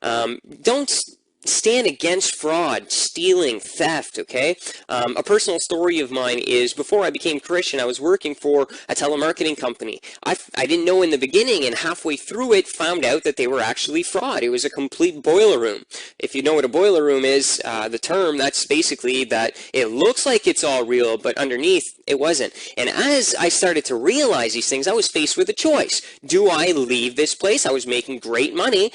Don't stand against fraud, stealing, theft, okay? A personal story of mine is before I became Christian, I was working for a telemarketing company. I didn't know in the beginning, and halfway through it, found out that they were actually fraud. It was a complete boiler room. If you know what a boiler room is, the term, that's basically that it looks like it's all real, but underneath, it wasn't. And as I started to realize these things, I was faced with a choice. Do I leave this place? I was making great money.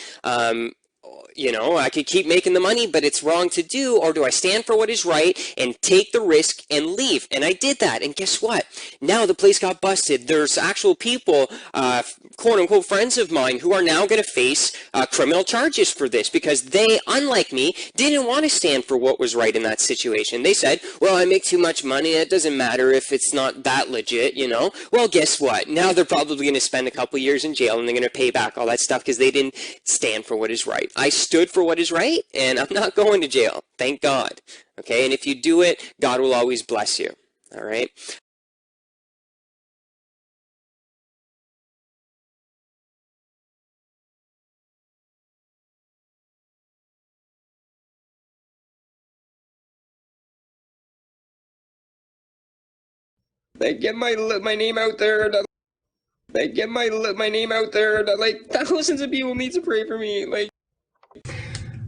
You know, I could keep making the money, but it's wrong to do, or do I stand for what is right and take the risk and leave? And I did that, and guess what? Now the place got busted. There's actual people, quote-unquote friends of mine, who are now going to face criminal charges for this because they, unlike me, didn't want to stand for what was right in that situation. They said, well, I make too much money. It doesn't matter if it's not that legit, you know? Well, guess what? Now they're probably going to spend a couple years in jail, and they're going to pay back all that stuff because they didn't stand for what is right. I stood for what is right, and I'm not going to jail. Thank God. Okay, and if you do it, God will always bless you. All right? Like, get my name out there. Like, get my name out there. Like, thousands of people need to pray for me. Like,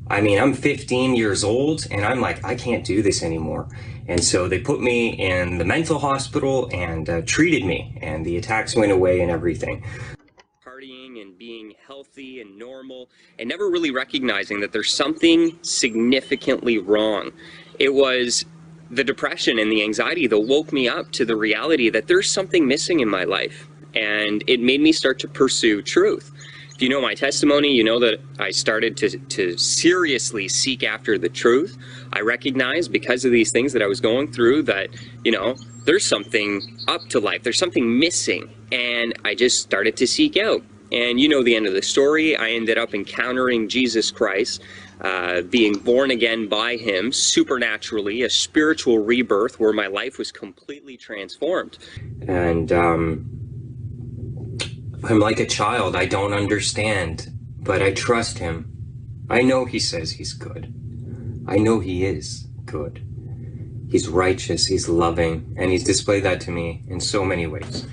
I mean, I'm 15 years old, and I'm like, I can't do this anymore. And so they put me in the mental hospital and treated me, and the attacks went away and everything. Partying and being healthy and normal, and never really recognizing that there's something significantly wrong. It was the depression and the anxiety that woke me up to the reality that there's something missing in my life, and it made me start to pursue truth. If you know my testimony, you know that I started to seriously seek after the truth. I recognized because of these things that I was going through that, you know, there's something up to life. There's something missing. And I just started to seek out. And you know the end of the story. I ended up encountering Jesus Christ, being born again by him supernaturally, a spiritual rebirth where my life was completely transformed. And I'm like a child. I don't understand, but I trust him. I know he says he's good. I know he is good. He's righteous, he's loving, and he's displayed that to me in so many ways.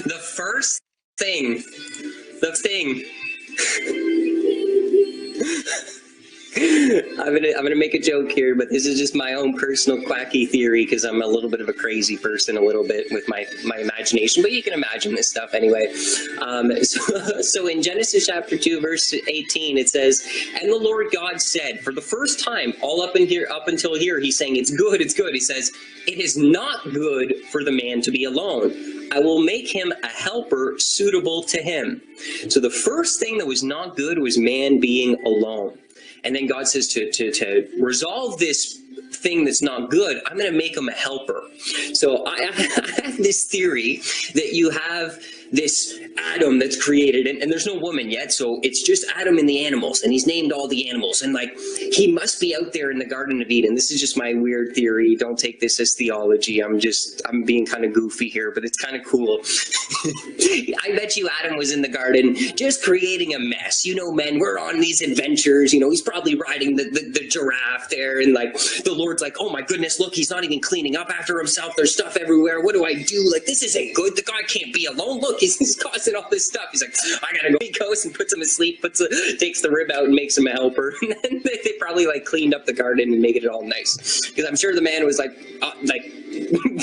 The first thing, I'm gonna make a joke here, but this is just my own personal quacky theory because I'm a little bit of a crazy person, a little bit with my imagination, but you can imagine this stuff anyway. So in Genesis chapter 2, verse 18, it says, "And the Lord God said," for the first time, all up until here, he's saying it's good, it's good. He says, "It is not good for the man to be alone. I will make him a helper suitable to him." So the first thing that was not good was man being alone. And then God says to resolve this thing that's not good, I'm going to make him a helper. So I have this theory that you have this Adam that's created, and there's no woman yet, so it's just Adam and the animals, and he's named all the animals, and like he must be out there in the Garden of Eden. This is just my weird theory. Don't take this as theology. I'm being kind of goofy here, but it's kind of cool. I bet you Adam was in the garden just creating a mess. You know, men, we're on these adventures. You know, he's probably riding the giraffe there, and like the Lord's like, oh my goodness, look, he's not even cleaning up after himself. There's stuff everywhere. What do I do? Like, this isn't good. The guy can't be alone. Look, he's causing all this stuff. He's like, I gotta go. He goes and puts him asleep, takes the rib out and makes him a helper. And then they probably like cleaned up the garden and made it all nice. Because I'm sure the man was like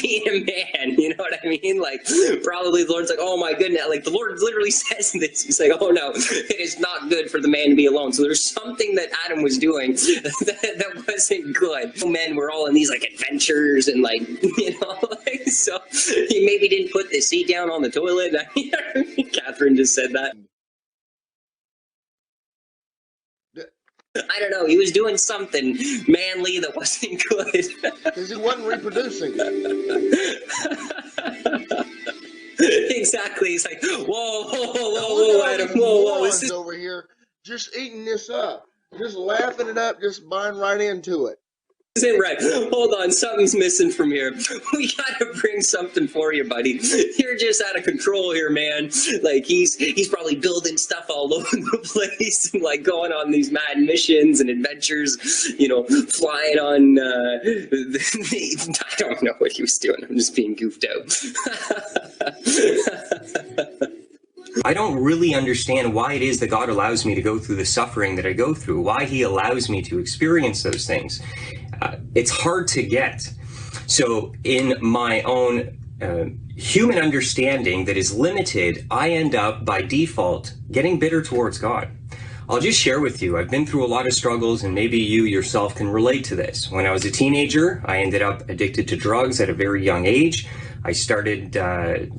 being a man, you know what I mean? Like, probably the Lord's like, oh my goodness, like the Lord literally says this. He's like, oh no, it is not good for the man to be alone. So there's something that Adam was doing that wasn't good. Men were all in these like adventures and like, you know, like, so he maybe didn't put the seat down on the toilet. You know what I mean? Catherine just said that. I don't know, he was doing something manly that wasn't good. Because he wasn't reproducing. Exactly. He's like, whoa, Adam, whoa. This is over here just eating this up. Just laughing it up, just buying right into it. isn't right. Hold on, something's missing from here. We gotta bring something for you, buddy. You're just out of control here, man. Like he's probably building stuff all over the place and like going on these mad missions and adventures. You know, flying on. I don't know what he was doing. I'm just being goofed out. I don't really understand why it is that God allows me to go through the suffering that I go through, why he allows me to experience those things. It's hard to get. So in my own human understanding that is limited, I end up by default getting bitter towards God. I'll just share with you, I've been through a lot of struggles, and maybe you yourself can relate to this. When I was a teenager, I ended up addicted to drugs at a very young age. I started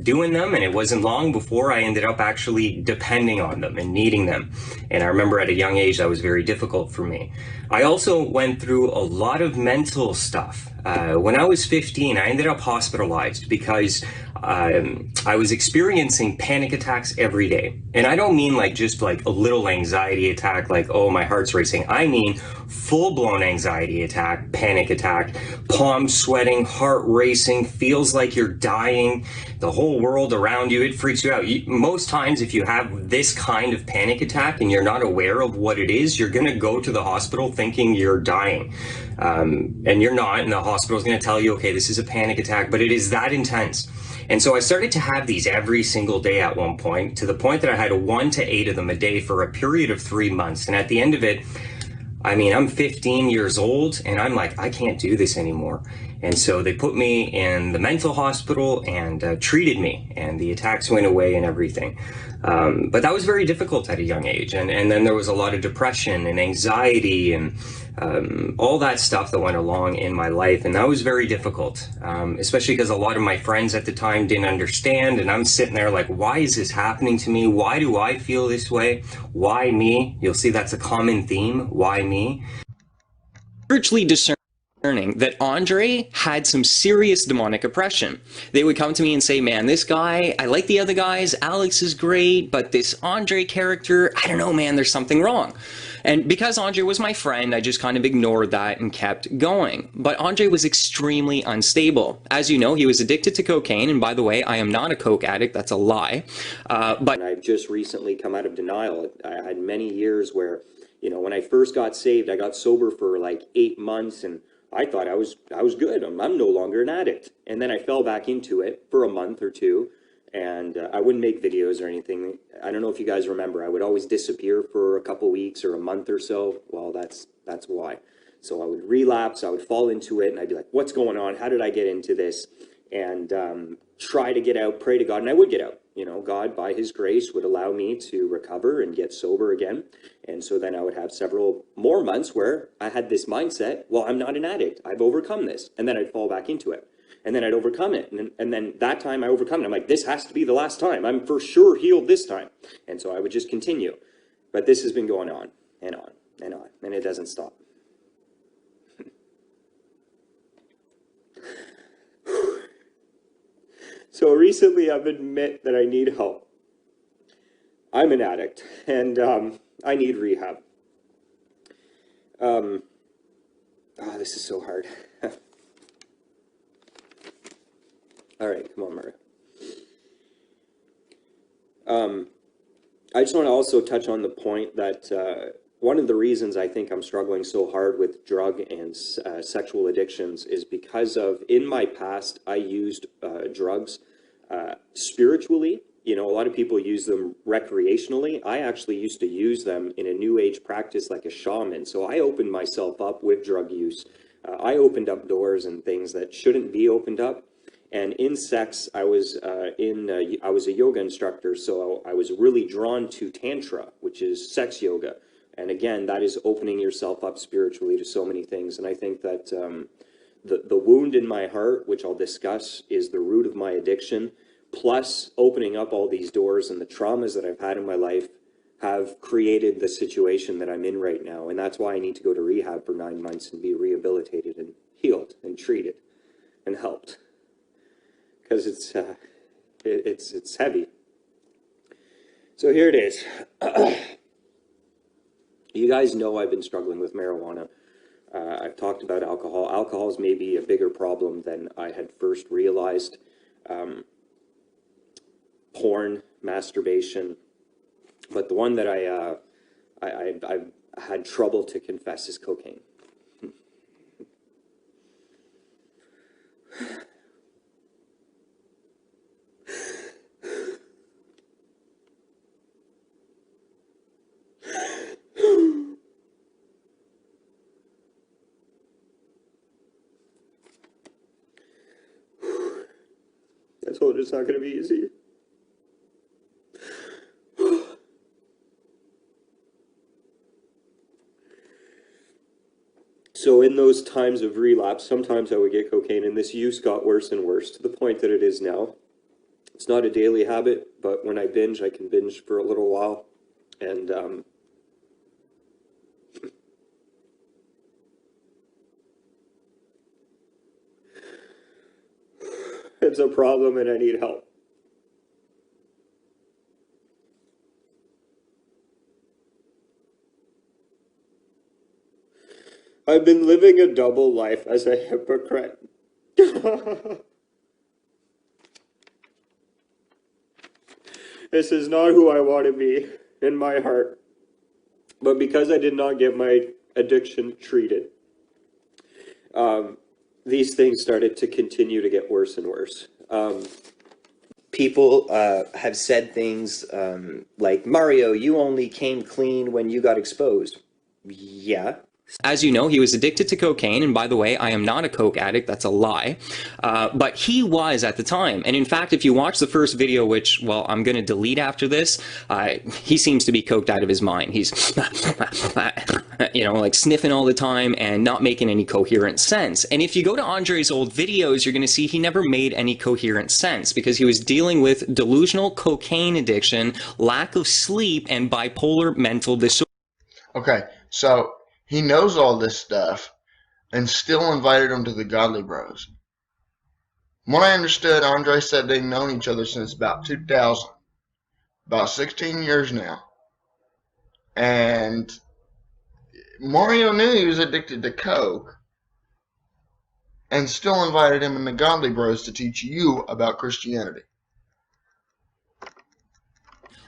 doing them, and it wasn't long before I ended up actually depending on them and needing them. And I remember at a young age, that was very difficult for me. I also went through a lot of mental stuff. When I was 15, I ended up hospitalized because I was experiencing panic attacks every day. And I don't mean like just like a little anxiety attack, like, oh, my heart's racing. I mean full-blown anxiety attack, panic attack, palms sweating, heart racing, feels like you're dying, the whole world around you, it freaks you out. Most times if you have this kind of panic attack and you're not aware of what it is, you're going to go to the hospital thinking you're dying. And you're not, and the hospital's going to tell you, okay, this is a panic attack, but it is that intense. And so I started to have these every single day at one point, to the point that I had 1 to 8 of them a day for a period of 3 months. And at the end of it, I mean, I'm 15 years old and I'm like, I can't do this anymore. And so they put me in the mental hospital and treated me, and the attacks went away and everything. But that was very difficult at a young age. And then there was a lot of depression and anxiety and all that stuff that went along in my life. And that was very difficult, especially because a lot of my friends at the time didn't understand. And I'm sitting there like, why is this happening to me? Why do I feel this way? Why me? You'll see that's a common theme. Why me? Spiritually discerning that Andre had some serious demonic oppression. They would come to me and say, man, this guy, I like the other guys, Alex is great, but this Andre character, I don't know, man, there's something wrong. And because Andre was my friend, I just kind of ignored that and kept going. But Andre was extremely unstable. As you know, he was addicted to cocaine. And by the way, I am not a coke addict. That's a lie. But I've just recently come out of denial. I had many years where, you know, when I first got saved, I got sober for like 8 months, and I thought I was good. I'm no longer an addict. And then I fell back into it for a month or two, and I wouldn't make videos or anything. I don't know if you guys remember, I would always disappear for a couple weeks or a month or so. Well, that's why. So I would relapse, I would fall into it, and I'd be like, what's going on? How did I get into this? And try to get out, pray to God, and I would get out. You know, God, by his grace, would allow me to recover and get sober again. And so then I would have several more months where I had this mindset, well, I'm not an addict. I've overcome this. And then I'd fall back into it. And then I'd overcome it. And then that time I overcome it. I'm like, this has to be the last time. I'm for sure healed this time. And so I would just continue. But this has been going on and on and on. And it doesn't stop. So recently I've admit that I need help. I'm an addict, and I need rehab. This is so hard. All right, come on, Maria. I just want to also touch on the point that one of the reasons I think I'm struggling so hard with drug and sexual addictions is because of, in my past, I used drugs spiritually. You know, a lot of people use them recreationally. I actually used to use them in a new age practice like a shaman. So I opened myself up with drug use. I opened up doors and things that shouldn't be opened up. And in sex, I was a yoga instructor, so I was really drawn to Tantra, which is sex yoga. And again, that is opening yourself up spiritually to so many things. And I think that the wound in my heart, which I'll discuss, is the root of my addiction, plus opening up all these doors and the traumas that I've had in my life have created the situation that I'm in right now. And that's why I need to go to rehab for 9 months and be rehabilitated and healed and treated and helped. Because it's heavy. So here it is. You guys know I've been struggling with marijuana. I've talked about alcohol. Alcohol is maybe a bigger problem than I had first realized. Porn, masturbation, but the one that I've had trouble to confess is cocaine. I told you it's not going to be easy. So in those times of relapse, sometimes I would get cocaine, and this use got worse and worse to the point that it is now. It's not a daily habit, but when I binge, I can binge for a little while. And it's a problem and I need help. I've been living a double life as a hypocrite. This is not who I want to be in my heart. But because I did not get my addiction treated, these things started to continue to get worse and worse. People have said things like, Mario, you only came clean when you got exposed. Yeah. As you know, he was addicted to cocaine, and by the way, I am not a coke addict, that's a lie. But he was at the time, and in fact, if you watch the first video, which, well, I'm going to delete after this, he seems to be coked out of his mind. He's, you know, like sniffing all the time and not making any coherent sense. And if you go to Andre's old videos, you're going to see he never made any coherent sense because he was dealing with delusional cocaine addiction, lack of sleep, and bipolar mental disorder. Okay, so he knows all this stuff and still invited him to the Godly Bros. From what I understood, Andre said they've known each other since about 2000. About 16 years now. And Mario knew he was addicted to coke and still invited him in the Godly Bros to teach you about Christianity.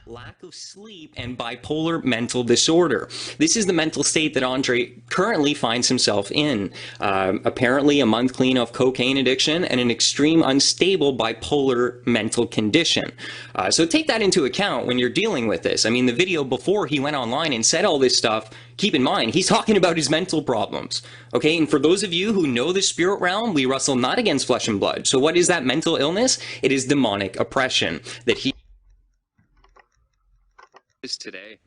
Lack of sleep and bipolar mental disorder. This is the mental state that Andre currently finds himself in. Apparently a month clean of cocaine addiction and an extreme unstable bipolar mental condition. So take that into account when you're dealing with this. I mean, the video before he went online and said all this stuff, keep in mind, he's talking about his mental problems. Okay, and for those of you who know the spirit realm, we wrestle not against flesh and blood. So what is that mental illness? It is demonic oppression that he is today.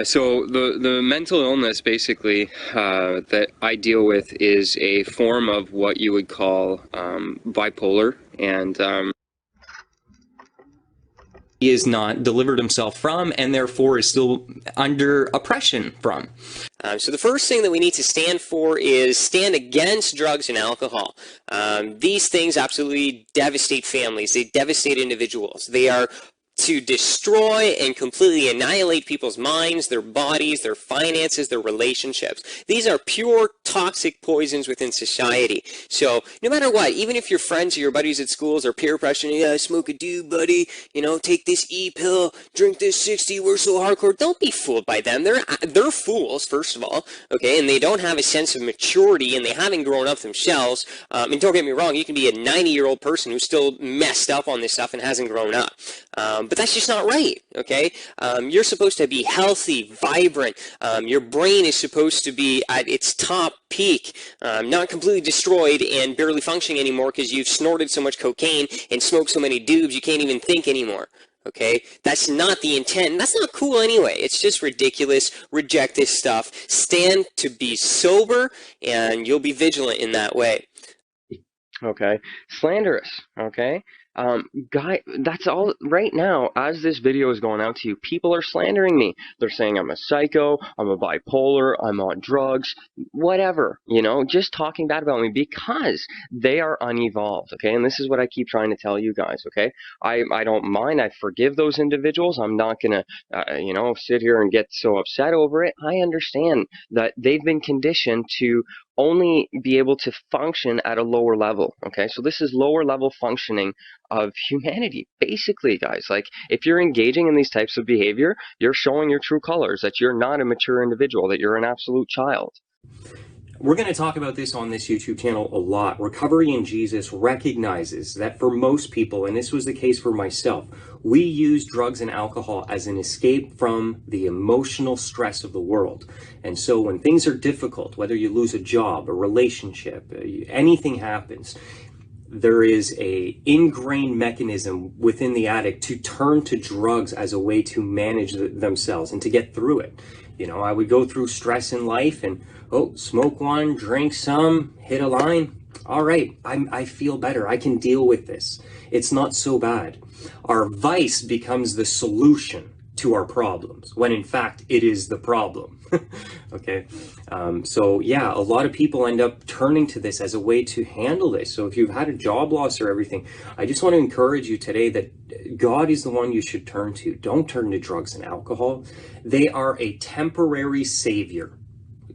So the mental illness basically that I deal with is a form of what you would call bipolar, and he is not delivered himself from, and therefore is still under oppression from. So the first thing that we need to stand for is stand against drugs and alcohol. These things absolutely devastate families. They devastate individuals. They are to destroy and completely annihilate people's minds, their bodies, their finances, their relationships. These are pure toxic poisons within society. So no matter what, even if your friends or your buddies at schools are peer pressuring, yeah, smoke a dude, buddy, you know, take this E-pill, drink this 60, we're so hardcore. Don't be fooled by them. They're fools, first of all, okay, and they don't have a sense of maturity, and they haven't grown up themselves. And don't get me wrong, you can be a 90-year-old person who's still messed up on this stuff and hasn't grown up. But that's just not right, okay? You're supposed to be healthy, vibrant. Your brain is supposed to be at its top peak, not completely destroyed and barely functioning anymore because you've snorted so much cocaine and smoked so many doobs you can't even think anymore. Okay, that's not the intent, and that's not cool anyway. It's just ridiculous. Reject this stuff. Stand to be sober, and you'll be vigilant in that way. Okay, slanderous. Okay, Guy, that's all right now. As this video is going out to you, people are slandering me. They're saying I'm a psycho, I'm a bipolar, I'm on drugs, whatever, just talking bad about me because they are unevolved, okay? And this is what I keep trying to tell you guys, okay? I don't mind. I forgive those individuals. I'm not going to, sit here and get so upset over it. I understand that they've been conditioned to only be able to function at a lower level, okay? So this is lower level functioning of humanity, basically, guys. Like, if you're engaging in these types of behavior, you're showing your true colors, that you're not a mature individual, that you're an absolute child. We're going to talk about this on this YouTube channel a lot. Recovery in Jesus recognizes that for most people, and this was the case for myself, we use drugs and alcohol as an escape from the emotional stress of the world. And so when things are difficult, whether you lose a job, a relationship, anything happens, there is a ingrained mechanism within the addict to turn to drugs as a way to manage themselves and to get through it. I would go through stress in life and, smoke one, drink some, hit a line. All right, I feel better. I can deal with this. It's not so bad. Our vice becomes the solution to our problems, when in fact it is the problem. Okay, so yeah, a lot of people end up turning to this as a way to handle this. So if you've had a job loss or everything, I just want to encourage you today that God is the one you should turn to. Don't turn to drugs and alcohol. They are a temporary savior.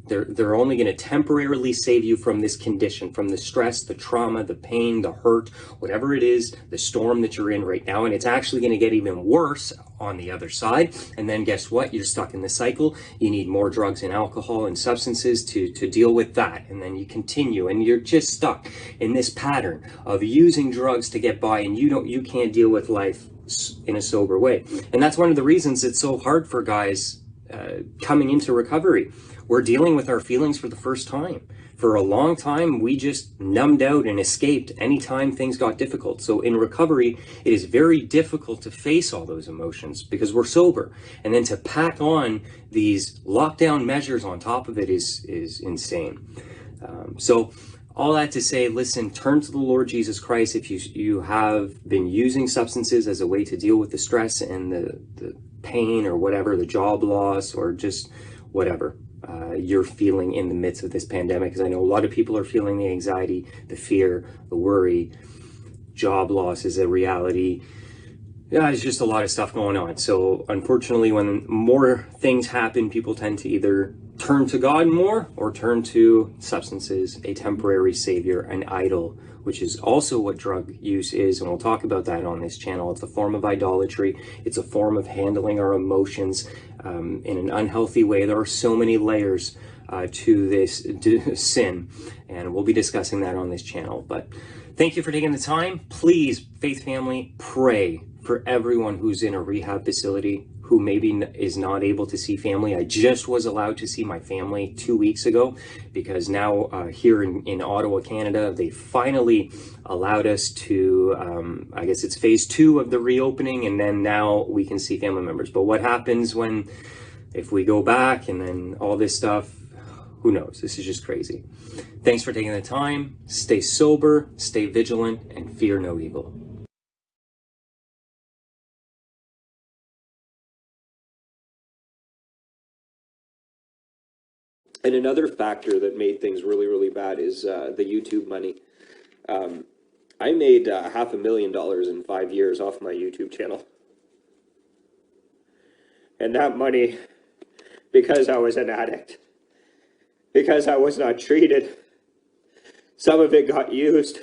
They're only going to temporarily save you from this condition, from the stress, the trauma, the pain, the hurt, whatever it is, the storm that you're in right now. And it's actually going to get even worse on the other side. And then guess what? You're stuck in the cycle. You need more drugs and alcohol and substances to deal with that. And then you continue and you're just stuck in this pattern of using drugs to get by, and you can't deal with life in a sober way. And that's one of the reasons it's so hard for guys coming into recovery. We're dealing with our feelings for the first time. For a long time, we just numbed out and escaped anytime things got difficult. So in recovery, it is very difficult to face all those emotions because we're sober. And then to pack on these lockdown measures on top of it is insane. So all that to say, listen, turn to the Lord Jesus Christ if you have been using substances as a way to deal with the stress and the pain or whatever, the job loss or just whatever you're feeling in the midst of this pandemic. Because I know a lot of people are feeling the anxiety, the fear, the worry. Job loss is a reality. Yeah, it's just a lot of stuff going on. So unfortunately, when more things happen, people tend to either turn to God more or turn to substances, a temporary savior, an idol, which is also what drug use is. And we'll talk about that on this channel. It's a form of idolatry. It's a form of handling our emotions in an unhealthy way. There are so many layers to this sin, and we'll be discussing that on this channel. But thank you for taking the time. Please, Faith family, pray for everyone who's in a rehab facility who maybe is not able to see family. I just was allowed to see my family 2 weeks ago because now here in Ottawa, Canada, they finally allowed us to, I guess it's phase 2 of the reopening, and then now we can see family members. But what happens if we go back and then all this stuff, who knows? This is just crazy. Thanks for taking the time. Stay sober, stay vigilant, and fear no evil. And another factor that made things really, really bad is the YouTube money. I made $500,000 in 5 years off my YouTube channel. And that money, because I was an addict, because I was not treated, some of it got used.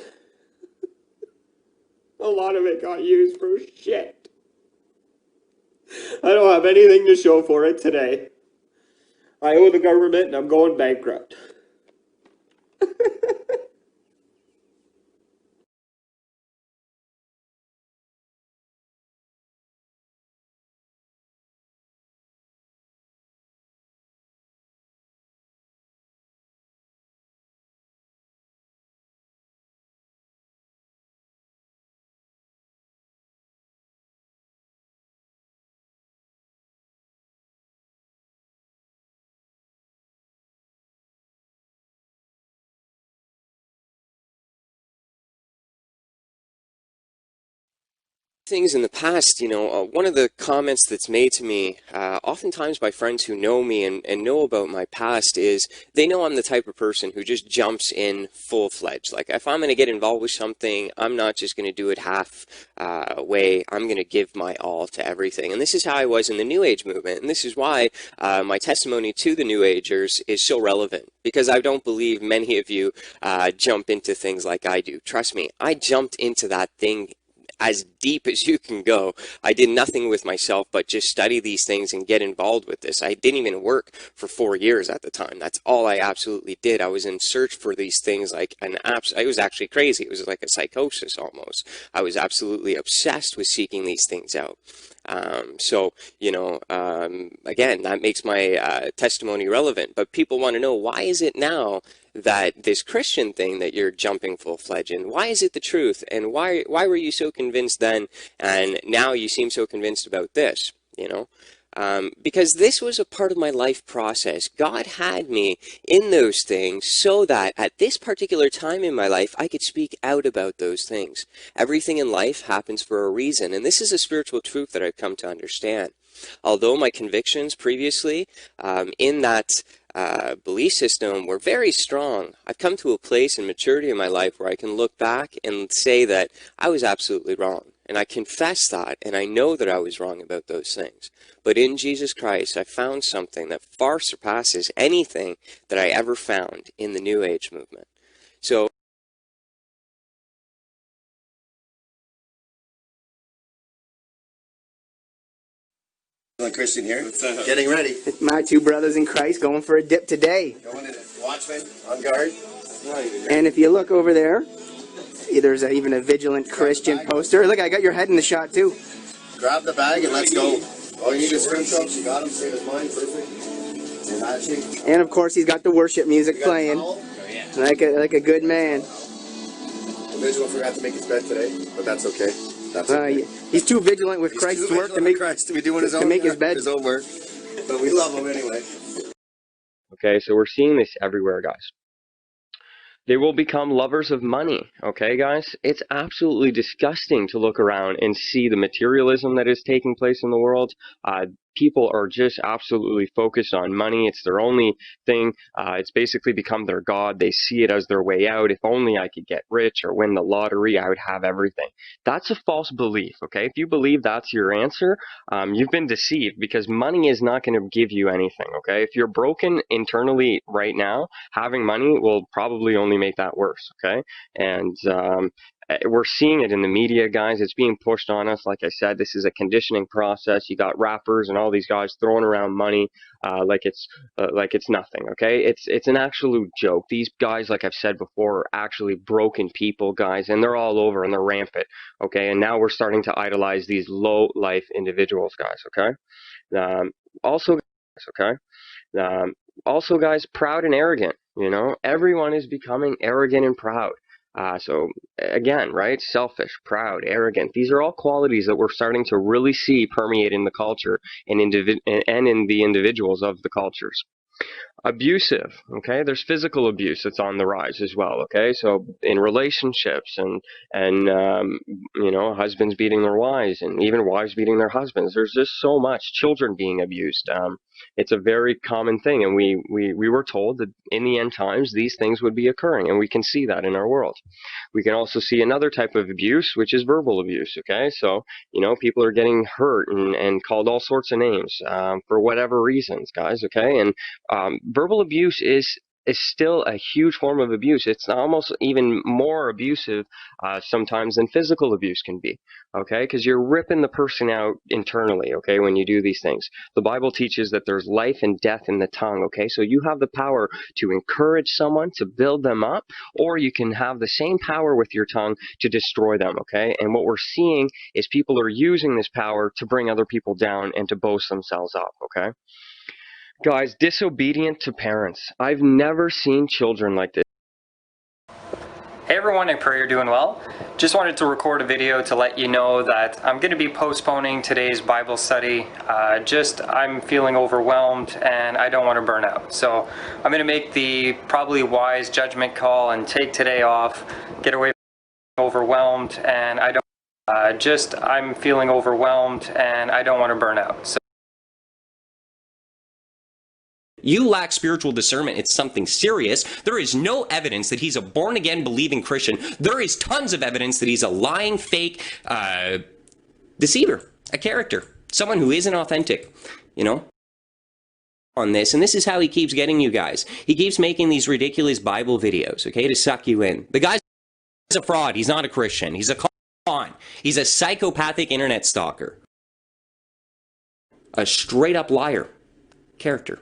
A lot of it got used for shit. I don't have anything to show for it today. I owe the government and I'm going bankrupt. things in the past, one of the comments that's made to me, oftentimes by friends who know me and know about my past, is they know I'm the type of person who just jumps in full-fledged. Like, if I'm going to get involved with something, I'm not just going to do it half way. I'm going to give my all to everything. And this is how I was in the New Age movement. And this is why my testimony to the New Agers is so relevant, because I don't believe many of you jump into things like I do. Trust me, I jumped into that thing as deep as you can go. I did nothing with myself but just study these things and get involved with this. I didn't even work for 4 years at the time. That's all I absolutely did. I was in search for these things like I was actually crazy. It was like a psychosis almost. I was absolutely obsessed with seeking these things out. Again, that makes my testimony relevant. But people want to know, why is it now that this Christian thing that you're jumping full-fledged in, why is it the truth? And why were you so convinced then, and now you seem so convinced about this, because this was a part of my life process. God had me in those things so that at this particular time in my life, I could speak out about those things. Everything in life happens for a reason, and this is a spiritual truth that I've come to understand. Although my convictions previously in that belief system were very strong, I've come to a place in maturity in my life where I can look back and say that I was absolutely wrong. And I confess that, and I know that I was wrong about those things. But in Jesus Christ, I found something that far surpasses anything that I ever found in the New Age movement. So Christian here, getting ready. My two brothers in Christ going for a dip today. Going in it. Watchman on guard. And if you look over there, there's even a Vigilant Christian poster. Look, I got your head in the shot too. Grab the bag and let's go. All you need is screenshot. You got him. Save his mind. Perfect. And matching. And of course, he's got the worship music playing, like a good man. The Vigilant forgot to make his bed today, but that's okay. That's okay. He's too vigilant with Christ's work to make his bed. His own work. But we love him anyway. Okay, so we're seeing this everywhere, guys. They will become lovers of money, okay, guys? It's absolutely disgusting to look around and see the materialism that is taking place in the world. People are just absolutely focused on money. It's their only thing. It's basically become their god. They see it as their way out. If only I could get rich or win the lottery, I would have everything. That's a false belief, okay? If you believe that's your answer, you've been deceived, because money is not going to give you anything, okay? If you're broken internally right now, having money will probably only make that worse, okay? And we're seeing it in the media, guys. It's being pushed on us. Like I said, this is a conditioning process. You got rappers and all these guys throwing around money like it's nothing. Okay, it's an absolute joke. These guys, like I've said before, are actually broken people, guys, and they're all over and they're rampant. Okay, and now we're starting to idolize these low life individuals, guys. Okay, also, guys, proud and arrogant. Everyone is becoming arrogant and proud. So again, right? Selfish, proud, arrogant. These are all qualities that we're starting to really see permeate in the culture and in the individuals of the cultures. Abusive, okay? There's physical abuse that's on the rise as well, okay? So in relationships and husbands beating their wives and even wives beating their husbands. There's just so much. Children being abused. It's a very common thing, and we were told that in the end times these things would be occurring, and we can see that in our world. We can also see another type of abuse, which is verbal abuse, okay? So, people are getting hurt and called all sorts of names for whatever reasons, guys, okay? And verbal abuse is still a huge form of abuse. It's almost even more abusive sometimes than physical abuse can be, okay? Because you're ripping the person out internally, okay, when you do these things. The Bible teaches that there's life and death in the tongue, okay? So you have the power to encourage someone, to build them up, or you can have the same power with your tongue to destroy them, okay? And what we're seeing is people are using this power to bring other people down and to boast themselves up, okay? Guys, disobedient to parents. I've never seen children like this. Hey everyone, I pray you're doing well. Just wanted to record a video to let you know that I'm going to be postponing today's Bible study. I'm feeling overwhelmed and I don't want to burn out. So I'm going to make the probably wise judgment call and take today off, get away from overwhelmed, and I don't I'm feeling overwhelmed and I don't want to burn out. So you lack spiritual discernment. It's something serious. There is no evidence that he's a born-again believing Christian. There is tons of evidence that he's a lying, fake deceiver, a character, someone who isn't authentic, you know, on this. And this is how he keeps getting you guys. He keeps making these ridiculous Bible videos, okay, to suck you in. The guy's a fraud. He's not a Christian. He's a con. He's a psychopathic internet stalker. A straight-up liar. Character.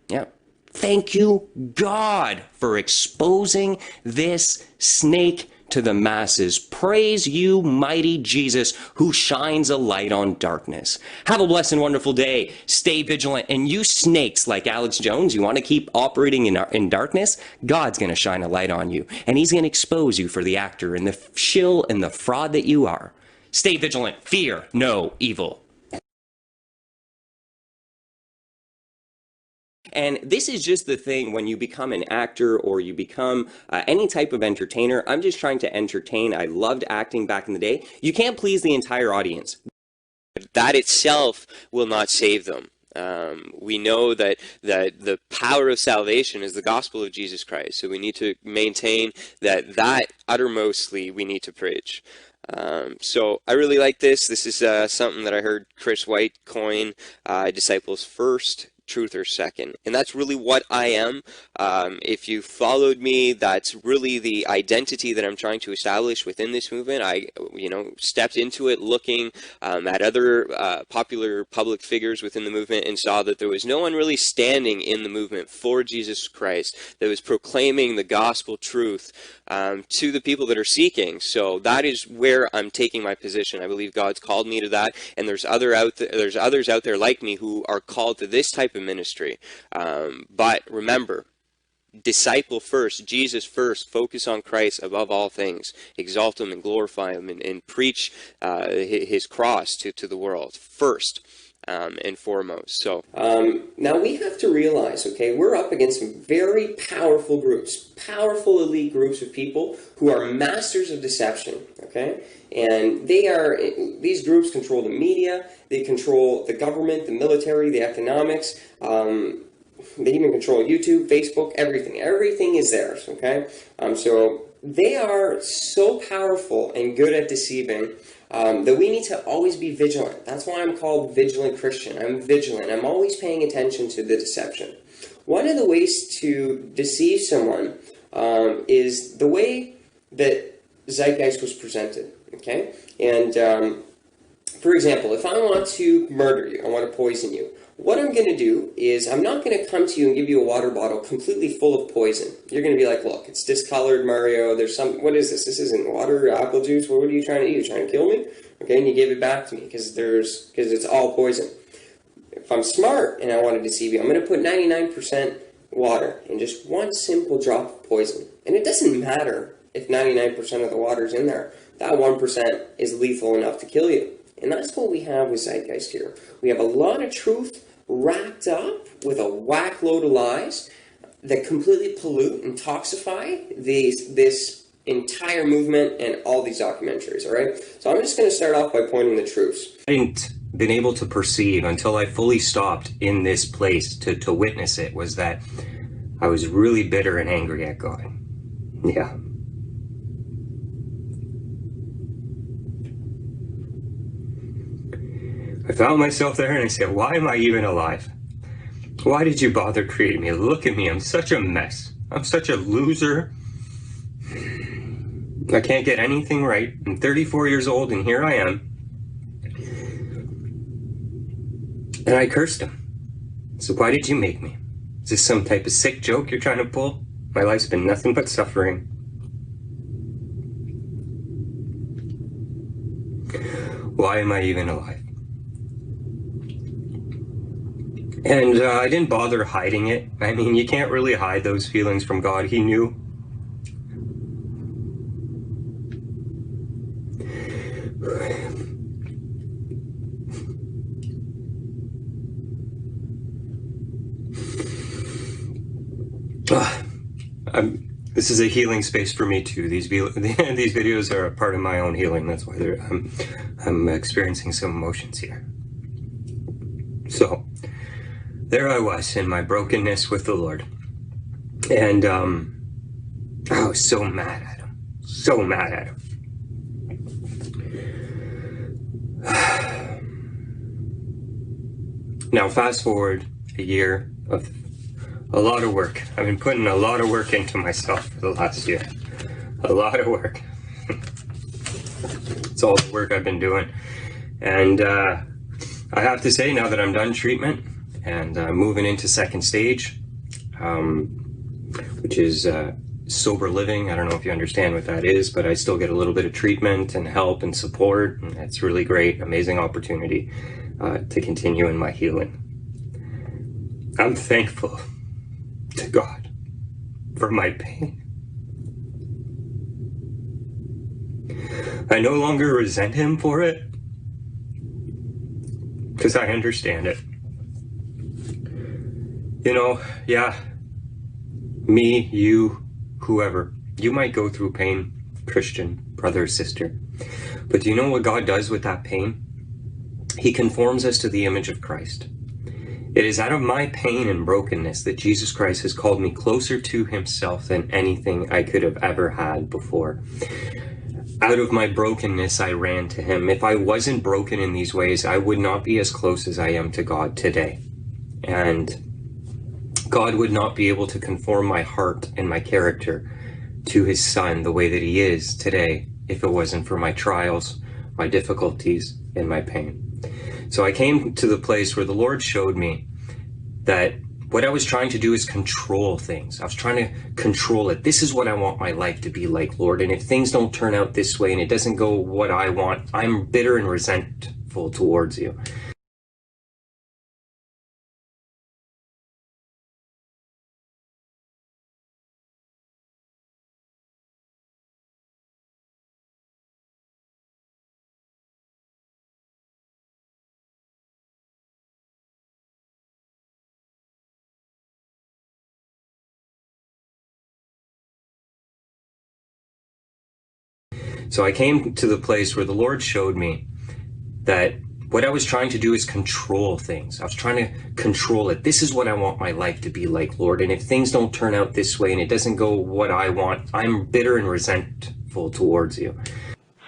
Yeah. Thank you, God, for exposing this snake to the masses. Praise you, mighty Jesus, who shines a light on darkness. Have a blessed and wonderful day. Stay vigilant. And you snakes like Alex Jones, you want to keep operating in darkness? God's going to shine a light on you. And he's going to expose you for the actor and the shill and the fraud that you are. Stay vigilant. Fear no evil. And this is just the thing when you become an actor or you become any type of entertainer. I'm just trying to entertain. I loved acting back in the day. You can't please the entire audience. That itself will not save them. We know that the power of salvation is the gospel of Jesus Christ. So we need to maintain that uttermostly we need to preach. So I really like this. This is something that I heard Chris White coin, disciples first, truther second, and that's really what I am. If you followed me, that's really the identity that I'm trying to establish within this movement. I, stepped into it looking at other popular public figures within the movement and saw that there was no one really standing in the movement for Jesus Christ that was proclaiming the gospel truth to the people that are seeking. So that is where I'm taking my position. I believe God's called me to that, and there's others out there like me who are called to this type of ministry. But remember, disciple first, Jesus first, focus on Christ above all things, exalt him and glorify him, and preach his cross to the world first and foremost. So now we have to realize, okay, we're up against some very powerful groups, powerful elite groups of people who are masters of deception, okay? And these groups control the media, they control the government, the military, the economics, they even control YouTube, Facebook, everything. Everything is theirs, okay? So they are so powerful and good at deceiving that we need to always be vigilant. That's why I'm called Vigilant Christian. I'm vigilant. I'm always paying attention to the deception. One of the ways to deceive someone is the way that Zeitgeist was presented, okay? And for example, if I want to murder you, I want to poison you, what I'm going to do is I'm not going to come to you and give you a water bottle completely full of poison. You're going to be like, look, it's discolored, Mario. What is this? This isn't water or apple juice. What are you trying to do? You're trying to kill me? Okay, and you give it back to me because it's all poison. If I'm smart and I want to deceive you, I'm going to put 99% water and just one simple drop of poison. And it doesn't matter if 99% of the water's in there. That 1% is lethal enough to kill you. And that's what we have with Zeitgeist here. We have a lot of truth wrapped up with a whack load of lies that completely pollute and toxify this entire movement and all these documentaries, all right? So I'm just going to start off by pointing the truths. I hadn't been able to perceive until I fully stopped in this place to witness it was that I was really bitter and angry at God. Yeah. I found myself there and I said, why am I even alive? Why did you bother creating me? Look at me, I'm such a mess. I'm such a loser. I can't get anything right. I'm 34 years old and here I am. And I cursed him. So why did you make me? Is this some type of sick joke you're trying to pull? My life's been nothing but suffering. Why am I even alive? And I didn't bother hiding it. I mean, you can't really hide those feelings from God. He knew. This is a healing space for me too. These these videos are a part of my own healing. That's why I'm experiencing some emotions here. So there I was in my brokenness with the Lord, and I was so mad at him, so mad at him. Now fast forward a year of a lot of work. I've been putting a lot of work into myself for the last year. A lot of work. It's all the work I've been doing. And I have to say, now that I'm done treatment and moving into second stage, which is sober living. I don't know if you understand what that is, but I still get a little bit of treatment and help and support. And it's really great, amazing opportunity to continue in my healing. I'm thankful to God for my pain. I no longer resent him for it, because I understand it. You know, yeah, me, you, whoever, you might go through pain, Christian, brother or sister, but do you know what God does with that pain? He conforms us to the image of Christ. It is out of my pain and brokenness that Jesus Christ has called me closer to himself than anything I could have ever had before. Out of my brokenness, I ran to him. If I wasn't broken in these ways, I would not be as close as I am to God today. And God would not be able to conform my heart and my character to his Son the way that he is today if it wasn't for my trials, my difficulties, and my pain. So I came to the place where the Lord showed me that what I was trying to do is control things. I was trying to control it. This is what I want my life to be like, Lord. And if things don't turn out this way and it doesn't go what I want, I'm bitter and resentful towards you. So I came to the place where the Lord showed me that what I was trying to do is control things. I was trying to control it. This is what I want my life to be like, Lord. And if things don't turn out this way and it doesn't go what I want, I'm bitter and resentful towards you.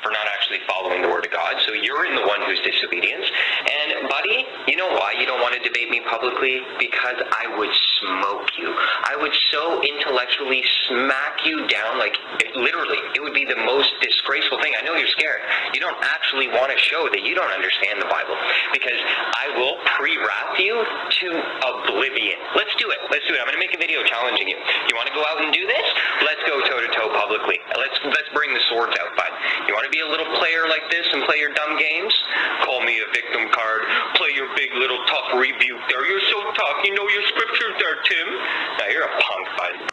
For not actually following the word of God. So you're in the one who's disobedience. And buddy, you know why you don't want to debate me publicly? Because I would smoke you. I would so intellectually smack you down, like literally. It would be the most disgraceful thing. I know you're scared. You don't actually want to show that you don't understand the Bible, because I will pre-wrath you to oblivion. Let's do it. Let's do it. I'm going to make a video challenging you. You want to go out and do this? Let's go toe-to-toe publicly. Let's bring the swords out, bud. You want to be a little player like this and play your dumb games? Call me a victim card. Play your big little tough rebuke there. You're so tough. You know your scriptures there, Tim. Now you're a punk, bud.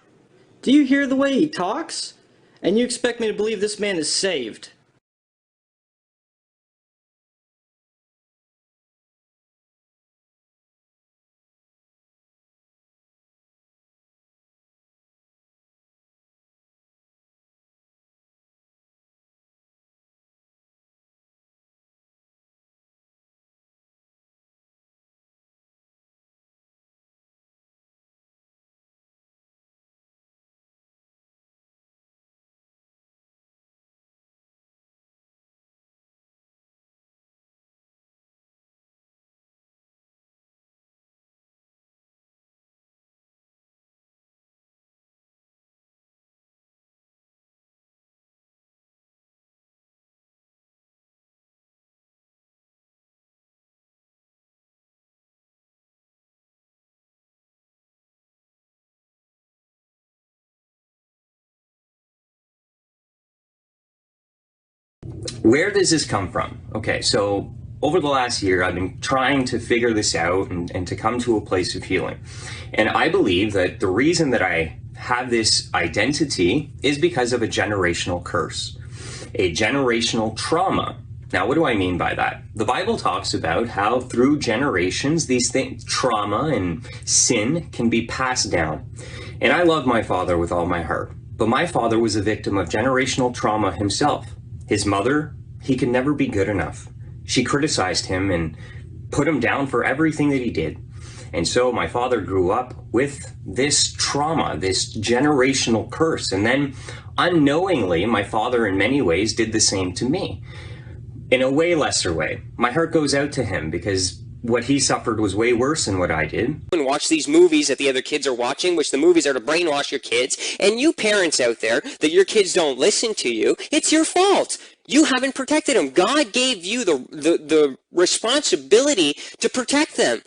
Do you hear the way he talks? And you expect me to believe this man is saved? Where does this come from? Okay, so over the last year, I've been trying to figure this out and to come to a place of healing. And I believe that the reason that I have this identity is because of a generational curse, a generational trauma. Now, what do I mean by that? The Bible talks about how through generations, these things, trauma and sin, can be passed down. And I love my father with all my heart. But my father was a victim of generational trauma himself. His mother, he could never be good enough. She criticized him and put him down for everything that he did. And so my father grew up with this trauma, this generational curse. And then unknowingly, my father in many ways did the same to me. In a way lesser way. My heart goes out to him because what he suffered was way worse than what I did. And watch these movies that the other kids are watching, which the movies are to brainwash your kids. And you parents out there, that your kids don't listen to you, it's your fault. You haven't protected them. God gave you the responsibility to protect them.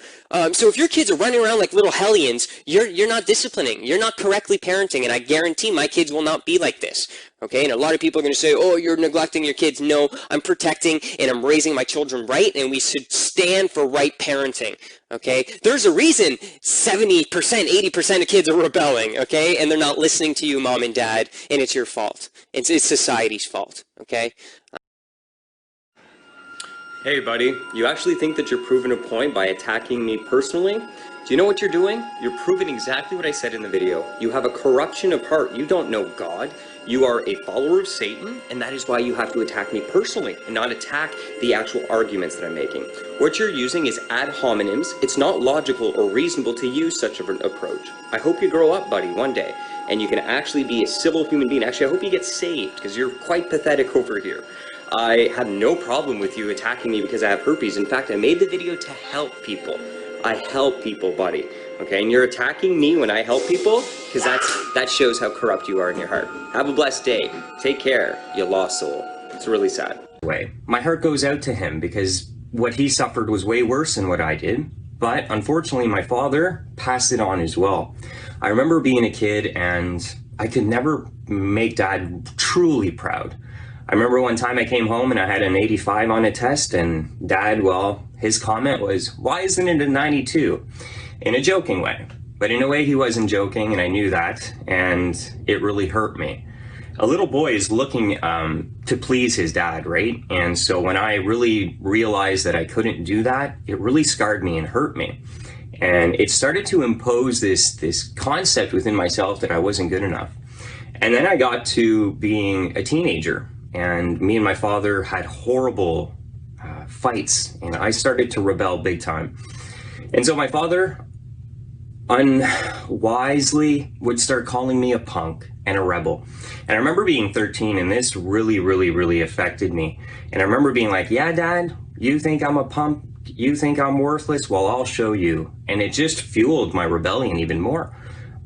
So if your kids are running around like little hellions, you're not disciplining. You're not correctly parenting. And I guarantee my kids will not be like this. Okay, and a lot of people are going to say, oh, you're neglecting your kids. No, I'm protecting and I'm raising my children right, and we should stand for right parenting. Okay, there's a reason 70%, 80% of kids are rebelling, okay, and they're not listening to you, mom and dad, and it's your fault. It's society's fault, okay? Hey buddy, you actually think that you're proving a point by attacking me personally? Do you know what you're doing? You're proving exactly what I said in the video. You have a corruption of heart. You don't know God. You are a follower of Satan, and that is why you have to attack me personally and not attack the actual arguments that I'm making. What you're using is ad hominems. It's not logical or reasonable to use such an approach. I hope you grow up, buddy, one day, and you can actually be a civil human being. Actually, I hope you get saved, because you're quite pathetic over here. I have no problem with you attacking me because I have herpes. In fact, I made the video to help people. I help people, buddy. Okay, and you're attacking me when I help people, because that shows how corrupt you are in your heart. Have a blessed day. Take care, you lost soul. It's really sad. My heart goes out to him because what he suffered was way worse than what I did. But unfortunately, my father passed it on as well. I remember being a kid and I could never make dad truly proud. I remember one time I came home and I had an 85 on a test, and dad, well, his comment was, why isn't it a 92? In a joking way. But in a way he wasn't joking, and I knew that, and it really hurt me. A little boy is looking to please his dad, right? And so when I really realized that I couldn't do that, it really scarred me and hurt me. And it started to impose this concept within myself that I wasn't good enough. And then I got to being a teenager, and me and my father had horrible fights, and I started to rebel big time. And so my father unwisely would start calling me a punk and a rebel. And I remember being 13, and this really affected me. And I remember being like, yeah, Dad, you think I'm a punk? You think I'm worthless? Well, I'll show you. And it just fueled my rebellion even more.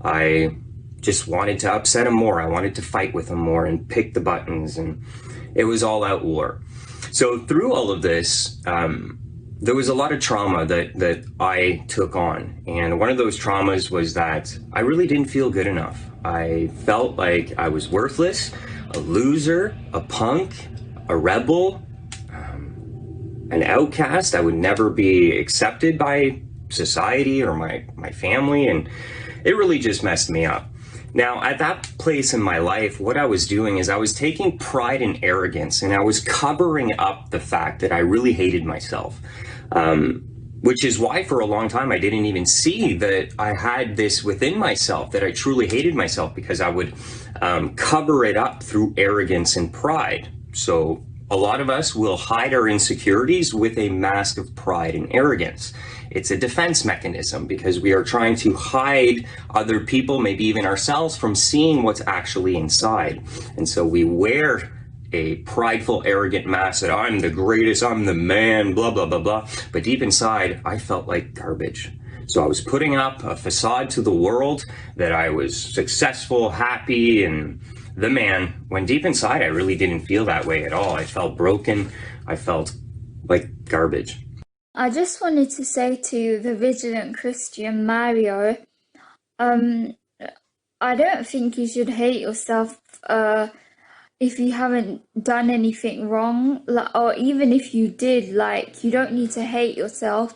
I just wanted to upset him more. I wanted to fight with him more and pick the buttons, and it was all out war. So through all of this, there was a lot of trauma that I took on. And one of those traumas was that I really didn't feel good enough. I felt like I was worthless, a loser, a punk, a rebel, an outcast. I would never be accepted by society or my family, and it really just messed me up. Now, at that place in my life, what I was doing is I was taking pride and arrogance, and I was covering up the fact that I really hated myself, which is why for a long time I didn't even see that I had this within myself, that I truly hated myself, because I would cover it up through arrogance and pride. So a lot of us will hide our insecurities with a mask of pride and arrogance. It's a defense mechanism because we are trying to hide other people, maybe even ourselves, from seeing what's actually inside. And so we wear a prideful, arrogant mask that I'm the greatest, I'm the man, blah, blah, blah, blah. But deep inside, I felt like garbage. So I was putting up a facade to the world that I was successful, happy, and the man, when deep inside, I really didn't feel that way at all. I felt broken. I felt like garbage. I just wanted to say to the Vigilant Christian Mario, I don't think you should hate yourself if you haven't done anything wrong, or even if you did, like, you don't need to hate yourself.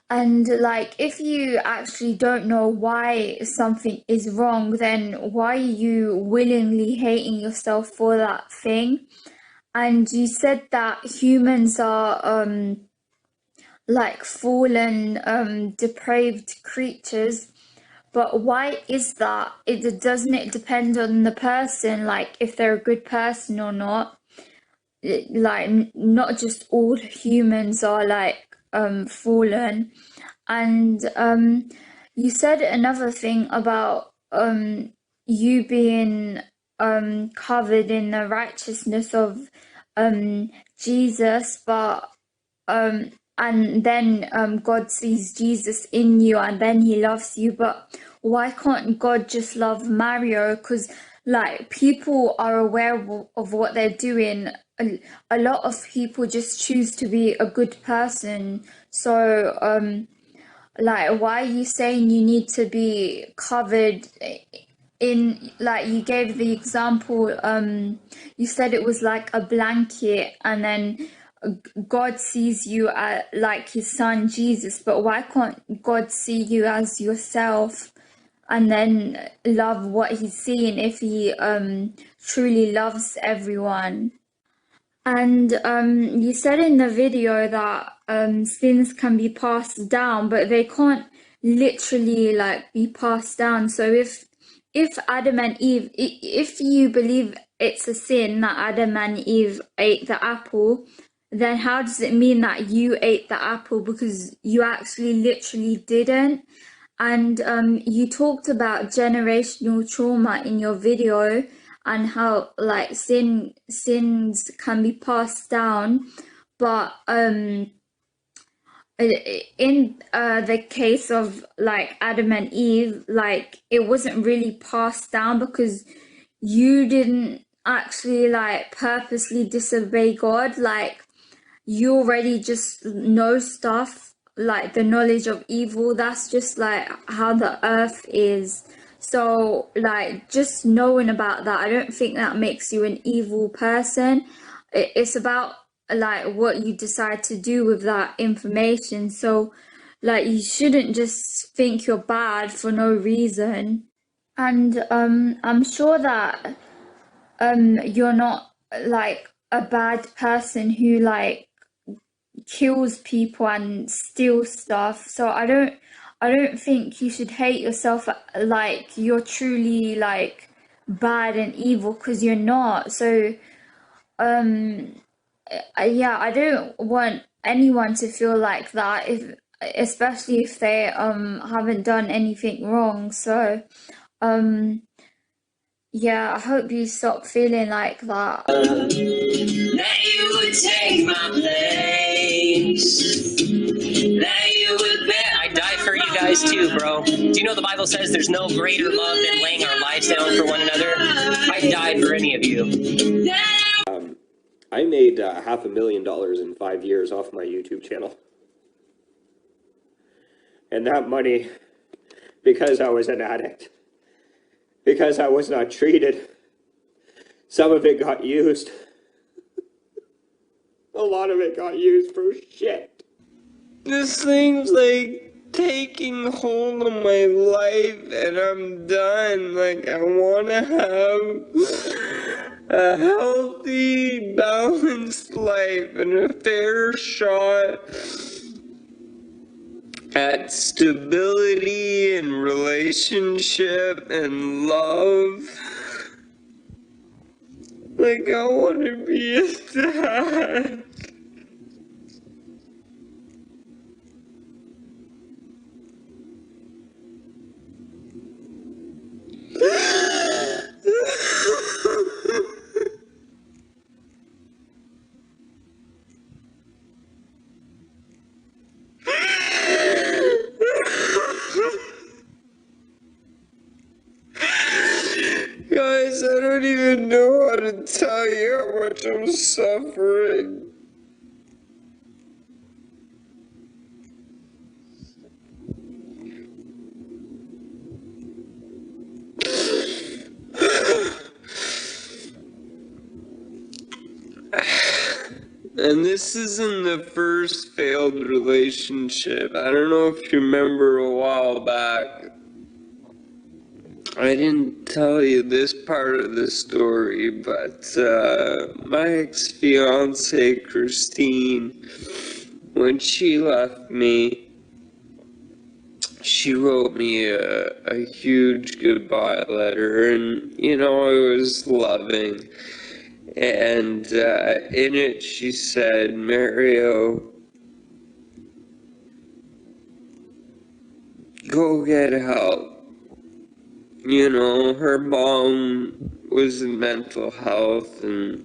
And like, if you actually don't know why something is wrong, then why are you willingly hating yourself for that thing? And you said that humans are like fallen, depraved creatures, But why is that? Doesn't it depend on the person, like if they're a good person or not? Like not just all humans are like fallen. And you said another thing about you being covered in the righteousness of Jesus, but and then God sees Jesus in you and then he loves you. But why can't God just love Mario? Because like people are aware of what they're doing. A lot of people just choose to be a good person. So like why are you saying you need to be covered in, like you gave the example, you said it was like a blanket and then God sees you as like his son Jesus, but why can't God see you as yourself and then love what he's seeing if he truly loves everyone? And you said in the video that sins can be passed down, but they can't literally like be passed down. So if Adam and Eve, if you believe it's a sin that Adam and Eve ate the apple, then how does it mean that you ate the apple? Because you actually literally didn't. And you talked about generational trauma in your video and how like sins can be passed down, but in the case of like Adam and Eve, like it wasn't really passed down because you didn't actually like purposely disobey God. Like you already just know stuff, like the knowledge of evil. That's just like how the earth is. So like just knowing about that, I don't think that makes you an evil person. It's about like what you decide to do with that information. So like you shouldn't just think you're bad for no reason. And I'm sure that you're not like a bad person who like kills people and steals stuff. So I don't think you should hate yourself like you're truly like bad and evil, because you're not. So yeah, I don't want anyone to feel like that, if especially if they haven't done anything wrong. So yeah, I hope you stop feeling like that. That you would take my place. That you would bet. I die for you guys too, bro. Do you know the Bible says there's no greater love than laying our lives down for one another? I died for any of you. I made $500,000 in 5 years off my YouTube channel. And that money, because I was an addict, because I was not treated, some of it got used. A lot of it got used for shit. This thing's like taking hold of my life and I'm done. Like I want to have a healthy, balanced life and a fair shot at stability and relationship and love. Like I want to be a dad. Guys, I don't even know how to tell you how much I'm suffering. And this isn't the first failed relationship. I don't know if you remember a while back. I didn't tell you this part of the story, but my ex-fiance Christine, when she left me, she wrote me a huge goodbye letter, and, you know, it was loving. And in it she said, Mario, go get help. You know, her mom was in mental health and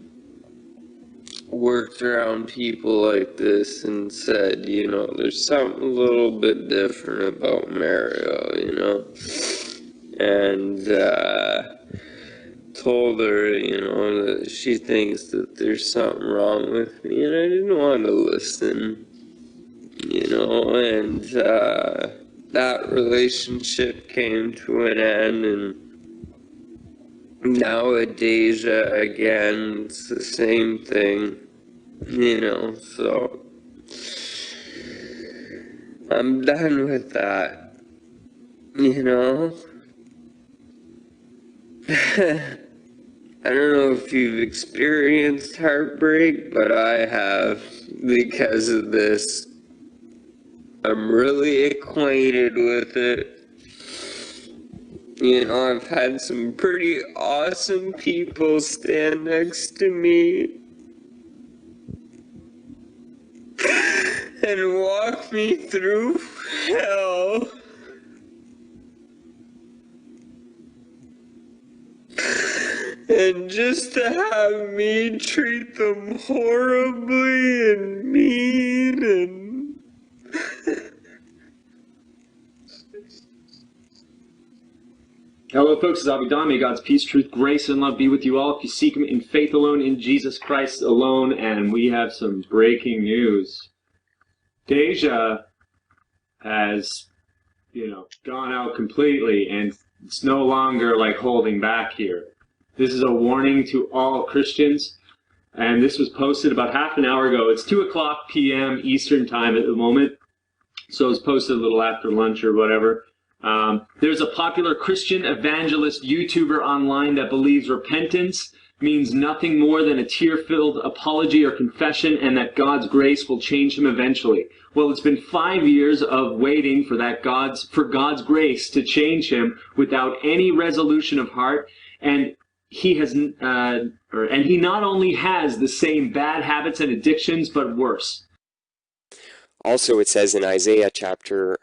worked around people like this and said, you know, there's something a little bit different about Mario, you know. And told her, you know, that she thinks that there's something wrong with me, and I didn't want to listen, you know, and that relationship came to an end, and nowadays, again, it's the same thing, you know, so I'm done with that, you know. I don't know if you've experienced heartbreak, but I have, because of this. I'm really acquainted with it. You know, I've had some pretty awesome people stand next to me and walk me through hell. And just to have me treat them horribly and mean and... Hello folks, it's Abidam. May God's peace, truth, grace, and love be with you all. If you seek Him in faith alone, in Jesus Christ alone, and we have some breaking news. Deja has, gone out completely, and it's no longer like holding back here. This is a warning to all Christians, and this was posted about half an hour ago. It's 2:00 p.m. Eastern time at the moment, so it was posted a little after lunch or whatever. There's a popular Christian evangelist YouTuber online that believes repentance means nothing more than a tear-filled apology or confession, and that God's grace will change him eventually. Well, it's been 5 years of waiting for God's grace to change him without any resolution of heart, and he not only has the same bad habits and addictions, but worse. Also, it says in Isaiah chapter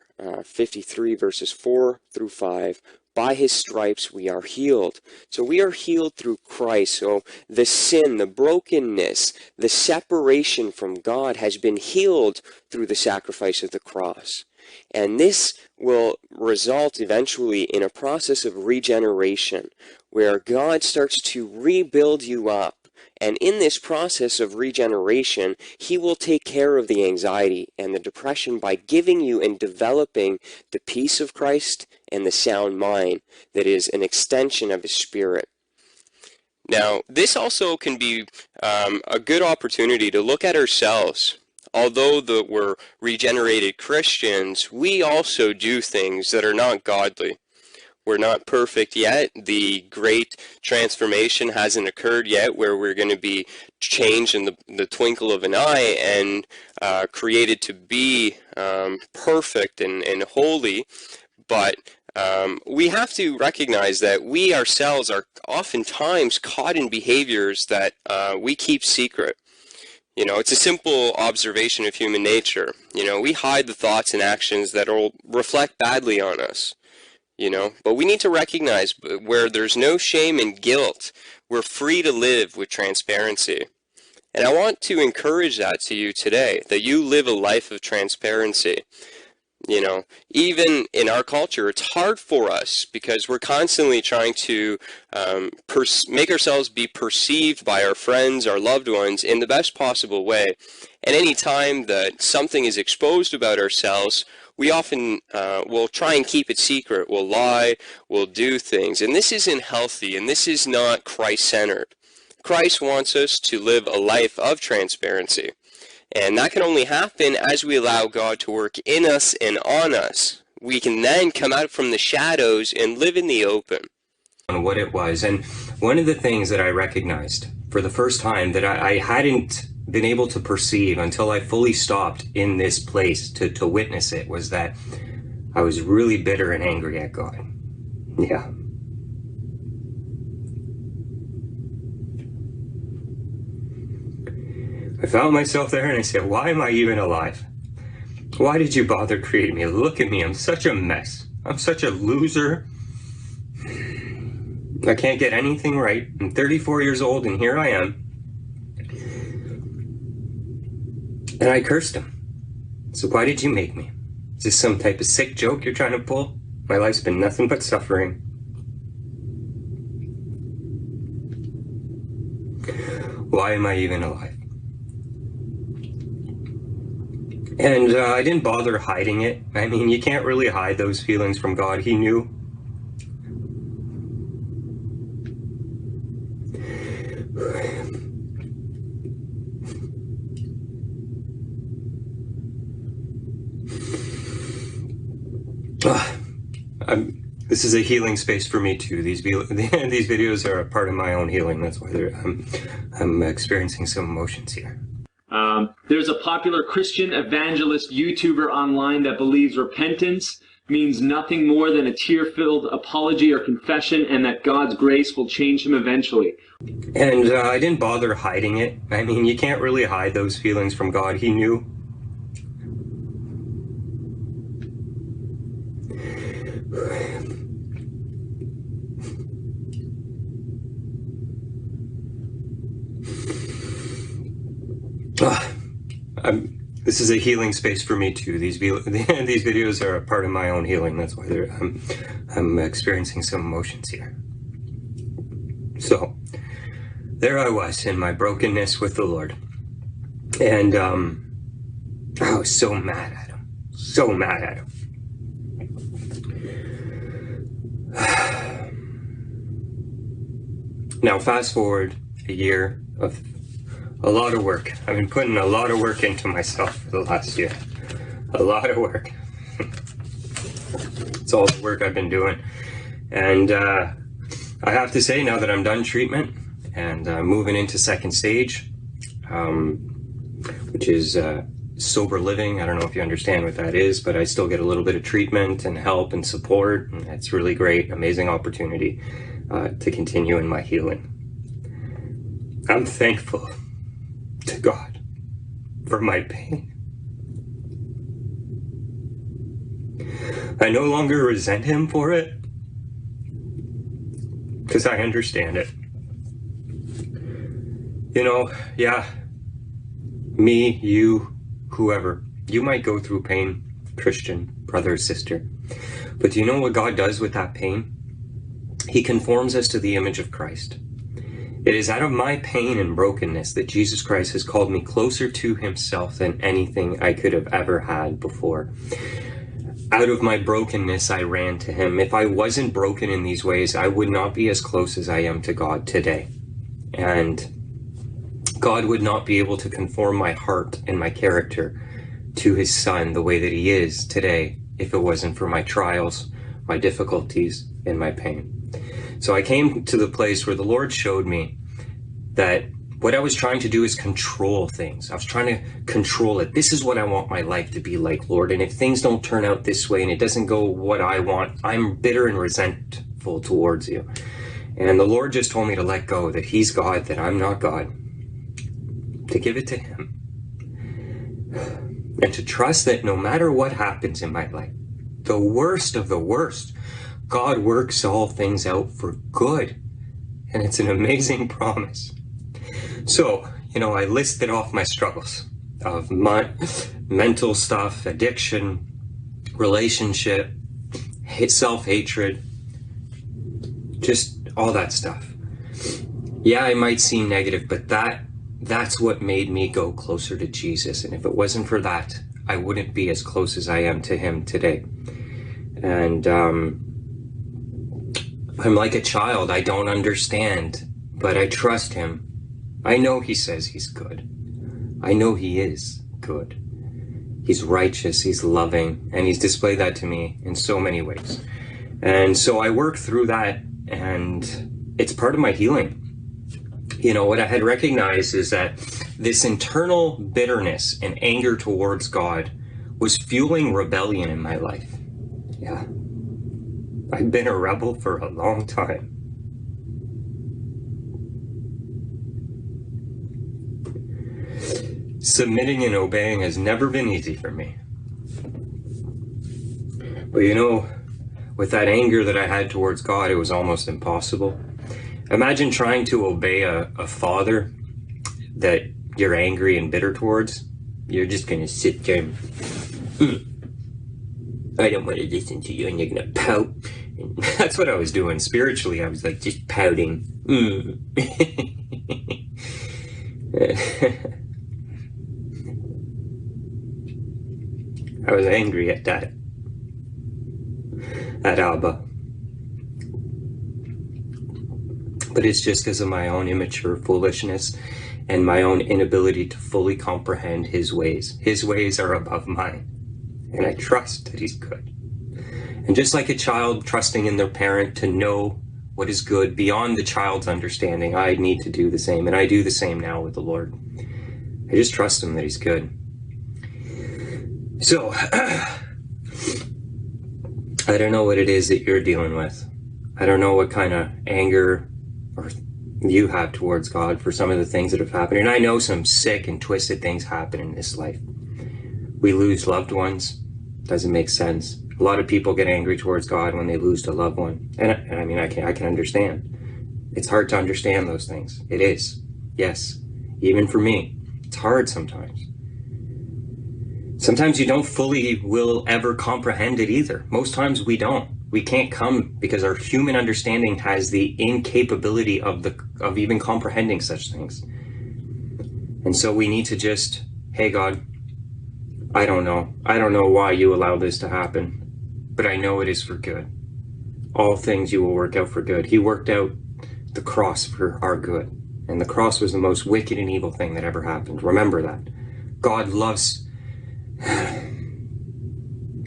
53, verses 4 through 5, by his stripes we are healed. So we are healed through Christ. So the sin, the brokenness, the separation from God has been healed through the sacrifice of the cross. And this will result eventually in a process of regeneration, where God starts to rebuild you up. And in this process of regeneration, he will take care of the anxiety and the depression by giving you and developing the peace of Christ and the sound mind that is an extension of his Spirit. Now, this also can be a good opportunity to look at ourselves. Although we're regenerated Christians, we also do things that are not godly. We're not perfect yet. The great transformation hasn't occurred yet, where we're going to be changed in the twinkle of an eye and created to be perfect and holy. But we have to recognize that we ourselves are oftentimes caught in behaviors that we keep secret. It's a simple observation of human nature. We hide the thoughts and actions that will reflect badly on us. But we need to recognize where there's no shame and guilt, we're free to live with transparency. And I want to encourage that to you today, that you live a life of transparency. Even in our culture, it's hard for us because we're constantly trying to make ourselves be perceived by our friends, our loved ones, in the best possible way. And any time that something is exposed about ourselves, we often will try and keep it secret. We'll lie, we'll do things. And this isn't healthy, and this is not Christ-centered. Christ wants us to live a life of transparency. And that can only happen as we allow God to work in us and on us. We can then come out from the shadows and live in the open. On what it was. And one of the things that I recognized for the first time that I hadn't been able to perceive until I fully stopped in this place to witness it was that I was really bitter and angry at God. Yeah. I found myself there and I said, why am I even alive? Why did you bother creating me? Look at me, I'm such a mess. I'm such a loser. I can't get anything right. I'm 34 years old and here I am. And I cursed him. So why did you make me? Is this some type of sick joke you're trying to pull? My life's been nothing but suffering. Why am I even alive? And I didn't bother hiding it. I mean, you can't really hide those feelings from God. He knew. This is a healing space for me too. These videos are a part of my own healing. That's why I'm experiencing some emotions here. There's a popular Christian evangelist YouTuber online that believes repentance means nothing more than a tear-filled apology or confession, and that God's grace will change him eventually. And I didn't bother hiding it. I mean, you can't really hide those feelings from God. He knew. This is a healing space for me too. These videos are a part of my own healing. That's why I'm experiencing some emotions here. So there I was in my brokenness with the Lord, and I was so mad at him, so mad at him. Now fast forward a year of a lot of work. I've been putting a lot of work into myself for the last year. A lot of work. It's all the work I've been doing. And I have to say, now that I'm done treatment and moving into second stage, which is sober living. I don't know if you understand what that is, but I still get a little bit of treatment and help and support. And it's really great, amazing opportunity to continue in my healing. I'm thankful to God for my pain. I no longer resent him for it, because I understand it. You know, yeah, me, you, whoever, you might go through pain, Christian, brother or sister, but do you know what God does with that pain? He conforms us to the image of Christ. It is out of my pain and brokenness that Jesus Christ has called me closer to himself than anything I could have ever had before. Out of my brokenness, I ran to him. If I wasn't broken in these ways, I would not be as close as I am to God today. And God would not be able to conform my heart and my character to his Son the way that he is today if it wasn't for my trials, my difficulties, and my pain. So I came to the place where the Lord showed me that what I was trying to do is control things. I was trying to control it. This is what I want my life to be like, Lord. And if things don't turn out this way and it doesn't go what I want, I'm bitter and resentful towards you. And the Lord just told me to let go, that he's God, that I'm not God, to give it to him. And to trust that no matter what happens in my life, the worst of the worst, God works all things out for good. And it's an amazing promise. So, you know, I listed off my struggles of my mental stuff, addiction, relationship, self-hatred, just all that stuff. Yeah, it might seem negative, but that's what made me go closer to Jesus. And if it wasn't for that, I wouldn't be as close as I am to him today. And I'm like a child. I don't understand, but I trust him. I know he says he's good. I know he is good. He's righteous, he's loving, and he's displayed that to me in so many ways. And so I work through that, and it's part of my healing. You know, what I had recognized is that this internal bitterness and anger towards God was fueling rebellion in my life. Yeah. I've been a rebel for a long time. Submitting and obeying has never been easy for me. But you know, with that anger that I had towards God, it was almost impossible. Imagine trying to obey a father that you're angry and bitter towards. You're just going to sit there and, I don't want to listen to you, and you're going to pout. And that's what I was doing spiritually. I was like just pouting. I was angry at that. At Abba. But it's just because of my own immature foolishness and my own inability to fully comprehend his ways. His ways are above mine. And I trust that he's good. And just like a child trusting in their parent to know what is good beyond the child's understanding, I need to do the same. And I do the same now with the Lord. I just trust him that he's good. So, I don't know what it is that you're dealing with. I don't know what kind of anger or you have towards God for some of the things that have happened. And I know some sick and twisted things happen in this life. We lose loved ones. Doesn't make sense. A lot of people get angry towards God when they lose a loved one. And I mean, I can understand. It's hard to understand those things. It is. Yes. Even for me. It's hard sometimes. Sometimes you don't fully will ever comprehend it either. Most times we don't. We can't come because our human understanding has the incapability of even comprehending such things. And so we need to just, hey God, I don't know. I don't know why you allow this to happen, but I know it is for good. All things you will work out for good. He worked out the cross for our good. And the cross was the most wicked and evil thing that ever happened. Remember that. God loves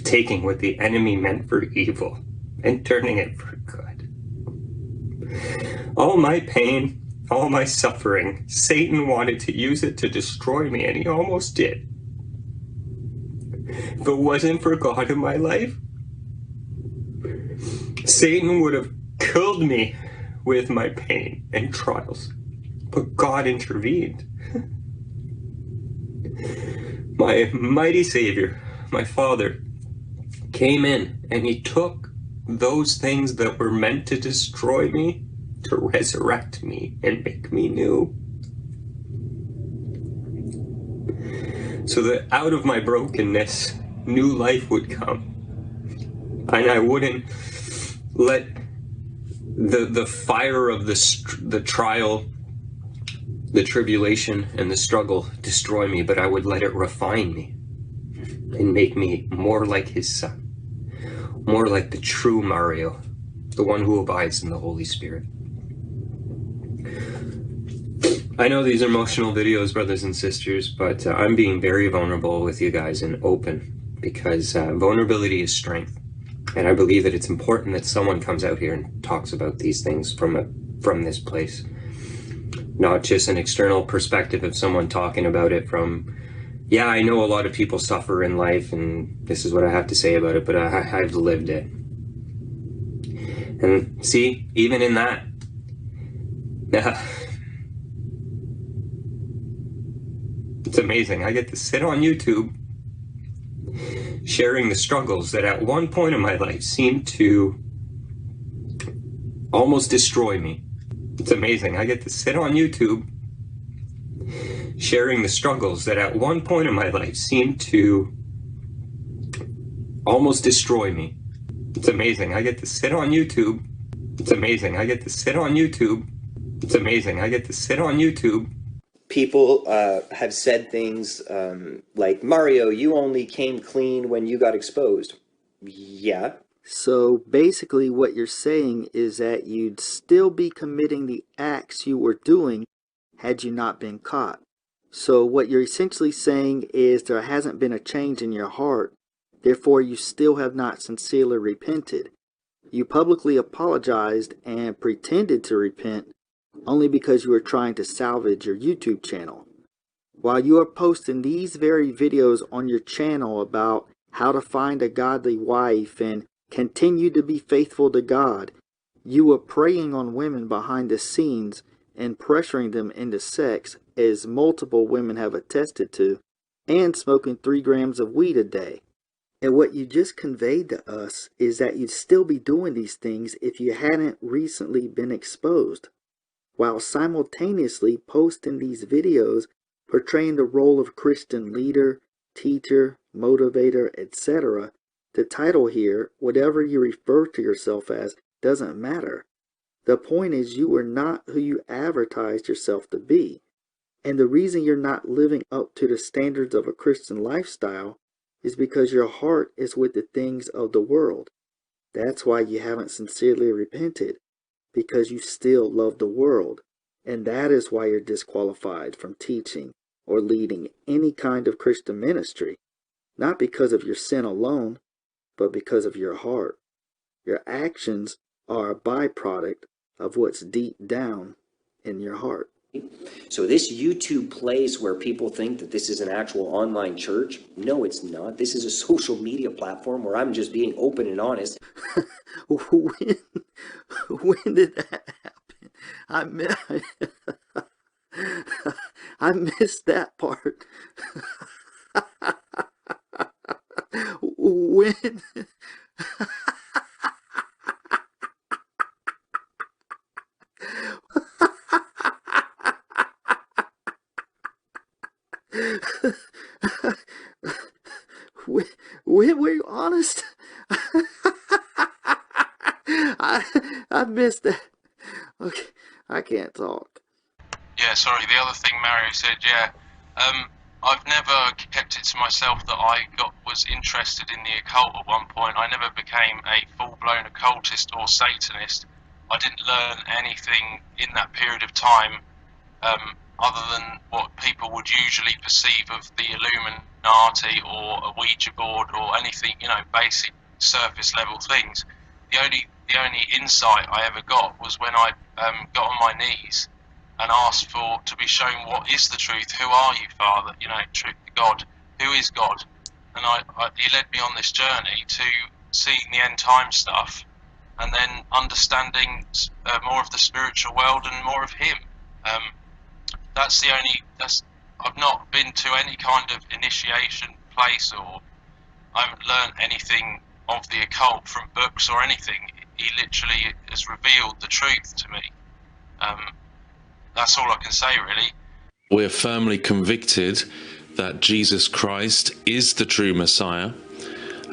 taking what the enemy meant for evil and turning it for good. All my pain, all my suffering, Satan wanted to use it to destroy me, and he almost did. If it wasn't for God in my life, Satan would have killed me with my pain and trials. But God intervened. My mighty Savior, my Father, came in and he took those things that were meant to destroy me to resurrect me and make me new. So that out of my brokenness, new life would come. And I wouldn't let the fire of the trial, the tribulation, and the struggle destroy me, but I would let it refine me and make me more like his son, more like the true Mario, the one who abides in the Holy Spirit. I know these are emotional videos, brothers and sisters, but I'm being very vulnerable with you guys and open because vulnerability is strength. And I believe that it's important that someone comes out here and talks about these things from this place. Not just an external perspective of someone talking about it from, yeah, I know a lot of people suffer in life and this is what I have to say about it, but I've lived it. And see, even in that, it's amazing. I get to sit on YouTube sharing the struggles that at one point in my life seemed to almost destroy me. It's amazing. I get to sit on YouTube sharing the struggles that at one point in my life seemed to almost destroy me. It's amazing. I get to sit on YouTube. It's amazing. I get to sit on YouTube. It's amazing. I get to sit on YouTube. People have said things like, Mario, you only came clean when you got exposed. Yeah. So basically what you're saying is that you'd still be committing the acts you were doing had you not been caught. So what you're essentially saying is there hasn't been a change in your heart, therefore you still have not sincerely repented. You publicly apologized and pretended to repent only because you were trying to salvage your YouTube channel. While you are posting these very videos on your channel about how to find a godly wife and Continue to be faithful to God. You were preying on women behind the scenes and pressuring them into sex, as multiple women have attested to, and smoking 3 grams of weed a day. And what you just conveyed to us is that you'd still be doing these things if you hadn't recently been exposed, while simultaneously posting these videos portraying the role of Christian leader, teacher, motivator, etc. The title here, whatever you refer to yourself as, doesn't matter. The point is you are not who you advertised yourself to be. And the reason you're not living up to the standards of a Christian lifestyle is because your heart is with the things of the world. That's why you haven't sincerely repented, because you still love the world. And that is why you're disqualified from teaching or leading any kind of Christian ministry, not because of your sin alone, but because of your heart. Your actions are a byproduct of what's deep down in your heart. So this YouTube place where people think that this is an actual online church, no, it's not. This is a social media platform where I'm just being open and honest. When did that happen? I missed that part. When? When were you honest? I missed that. Okay, I can't talk. Yeah, sorry, the other thing Mario said, yeah, I've never kept it to myself that I was interested in the occult at one point. I never became a full-blown occultist or Satanist. I didn't learn anything in that period of time other than what people would usually perceive of the Illuminati or a Ouija board or anything, you know, basic surface level things. The only insight I ever got was when I got on my knees and asked to be shown what is the truth. Who are you, Father? You know, truth, God. Who is God? And he led me on this journey to seeing the end time stuff, and then understanding more of the spiritual world and more of Him. I've not been to any kind of initiation place, or I haven't learned anything of the occult from books or anything. He literally has revealed the truth to me. That's all I can say, really. We're firmly convicted that Jesus Christ is the true Messiah,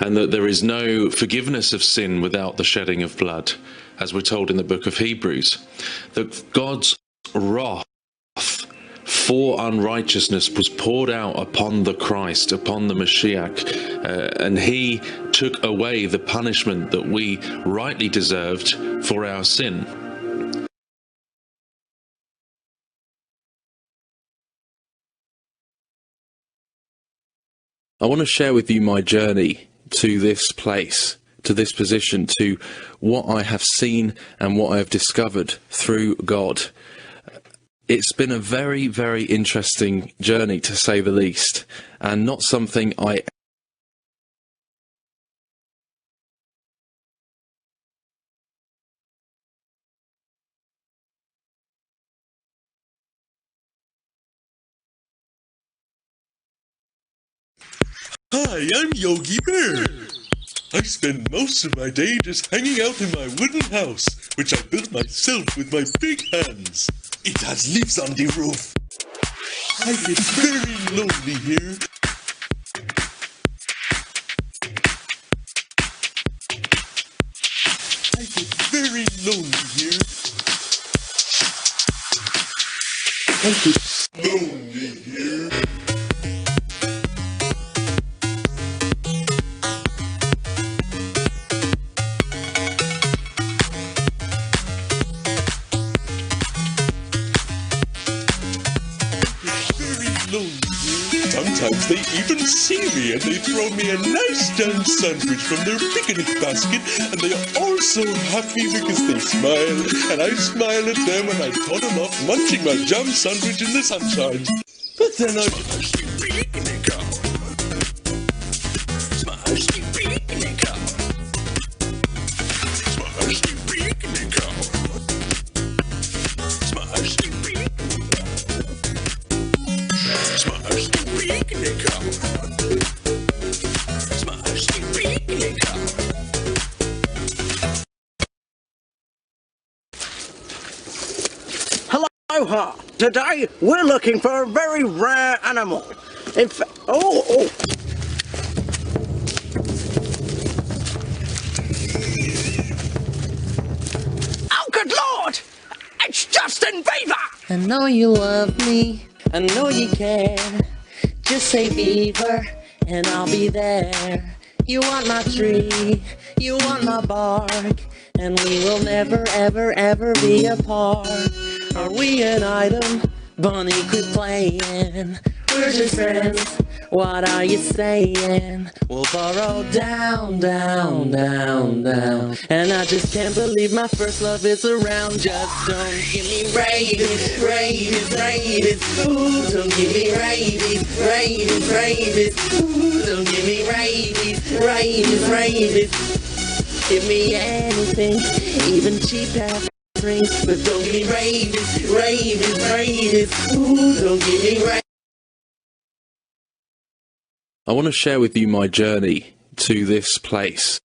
and that there is no forgiveness of sin without the shedding of blood, as we're told in the book of Hebrews. That God's wrath for unrighteousness was poured out upon the Christ, upon the Mashiach, and He took away the punishment that we rightly deserved for our sin. I want to share with you my journey to this place, to this position, to what I have seen and what I have discovered through God. It's been a very, very interesting journey, to say the least, and not something I Hi, I'm Yogi Bear. I spend most of my day just hanging out in my wooden house, which I built myself with my big hands. It has leaves on the roof. I get very lonely here. I get very lonely here. I get lonely here. Sometimes they even see me and they throw me a nice jam sandwich from their picnic basket, and they are all so happy because they smile, and I smile at them and I toddle off munching my jam sandwich in the sunshine. But then I Aloha! Today we're looking for a very rare animal. In fact, oh. Oh, good Lord! It's Justin Bieber! I know you love me, I know you care. Just say Beaver, and I'll be there. You want my tree, you want my bark, and we will never, ever, ever be apart. Are we an item? Bunny, quit playing. We're just friends. What are you saying? We'll borrow down, down, down, down. And I just can't believe my first love is around. Just don't give me rabies, rabies, rabies. Ooh, don't give me rabies, rabies, rabies. Ooh, don't give me rabies, rabies, rabies. Give me anything, even cheap ass rings, but don't give me rabies, rabies, rabies. Ooh, don't give me rabies. I want to share with you my journey to this place.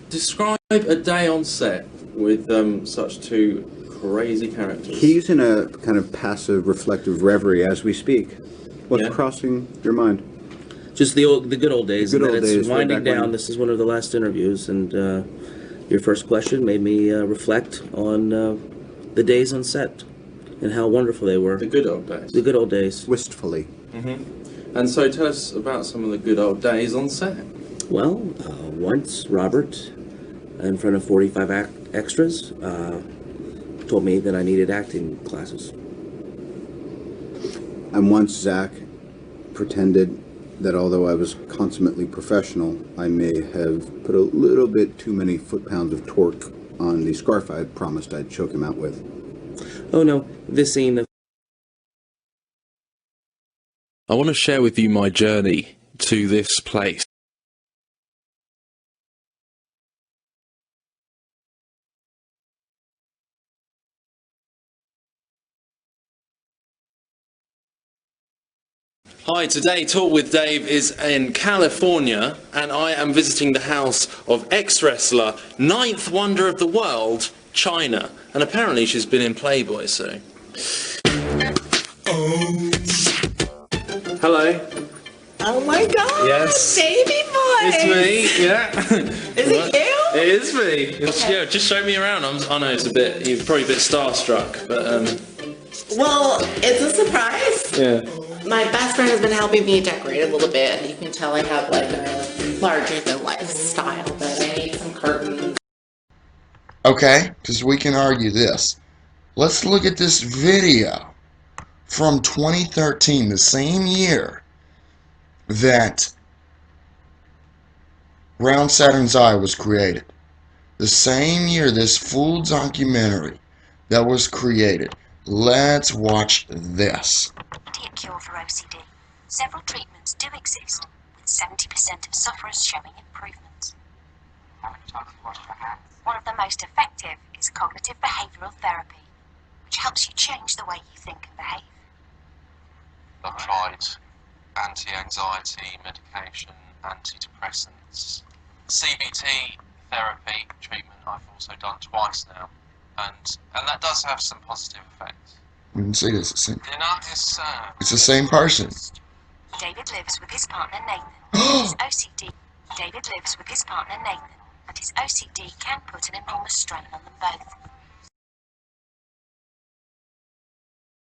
Describe a day on set with such two crazy characters. He's in a kind of passive, reflective reverie as we speak. What's crossing your mind? Just the good old days. The good old days. It's winding down. This is one of the last interviews, and your first question made me reflect on the days on set and how wonderful they were. The good old days. The good old days. Wistfully. Mm-hmm. And so tell us about some of the good old days on set. Well, once Robert, in front of 45 extras, told me that I needed acting classes. And once Zach pretended that although I was consummately professional, I may have put a little bit too many foot-pounds of torque on the scarf I had promised I'd choke him out with. Oh no, this scene... I want to share with you my journey to this place. Hi, today Talk with Dave is in California and I am visiting the house of ex-wrestler, ninth wonder of the world, China. And apparently she's been in Playboy, so... Hello. Oh my god! Yes. Baby boy! It's me, yeah. Is it you? It is me. Okay. Yeah, just show me around. I know it's a bit, you're probably a bit starstruck, but Well, it's a surprise. yeah. My best friend has been helping me decorate a little bit, and you can tell I have like a larger than life style, but I need some curtains. Okay, because we can argue this. Let's look at this video from 2013, the same year that Round Saturn's Eye was created. The same year this full documentary that was created. Let's watch this. Immediate cure for OCD. Several treatments do exist, with 70% of sufferers showing improvements. How many times have you washed your hands? One of the most effective is cognitive behavioral therapy, which helps you change the way you think and behave. I've tried anti-anxiety medication, antidepressants, CBT therapy treatment I've also done twice now, and that does have some positive effects. You can see this. You know, It's the same person. David lives with his partner Nathan. And his OCD. David lives with his partner Nathan, and his OCD can put an enormous strain on them both.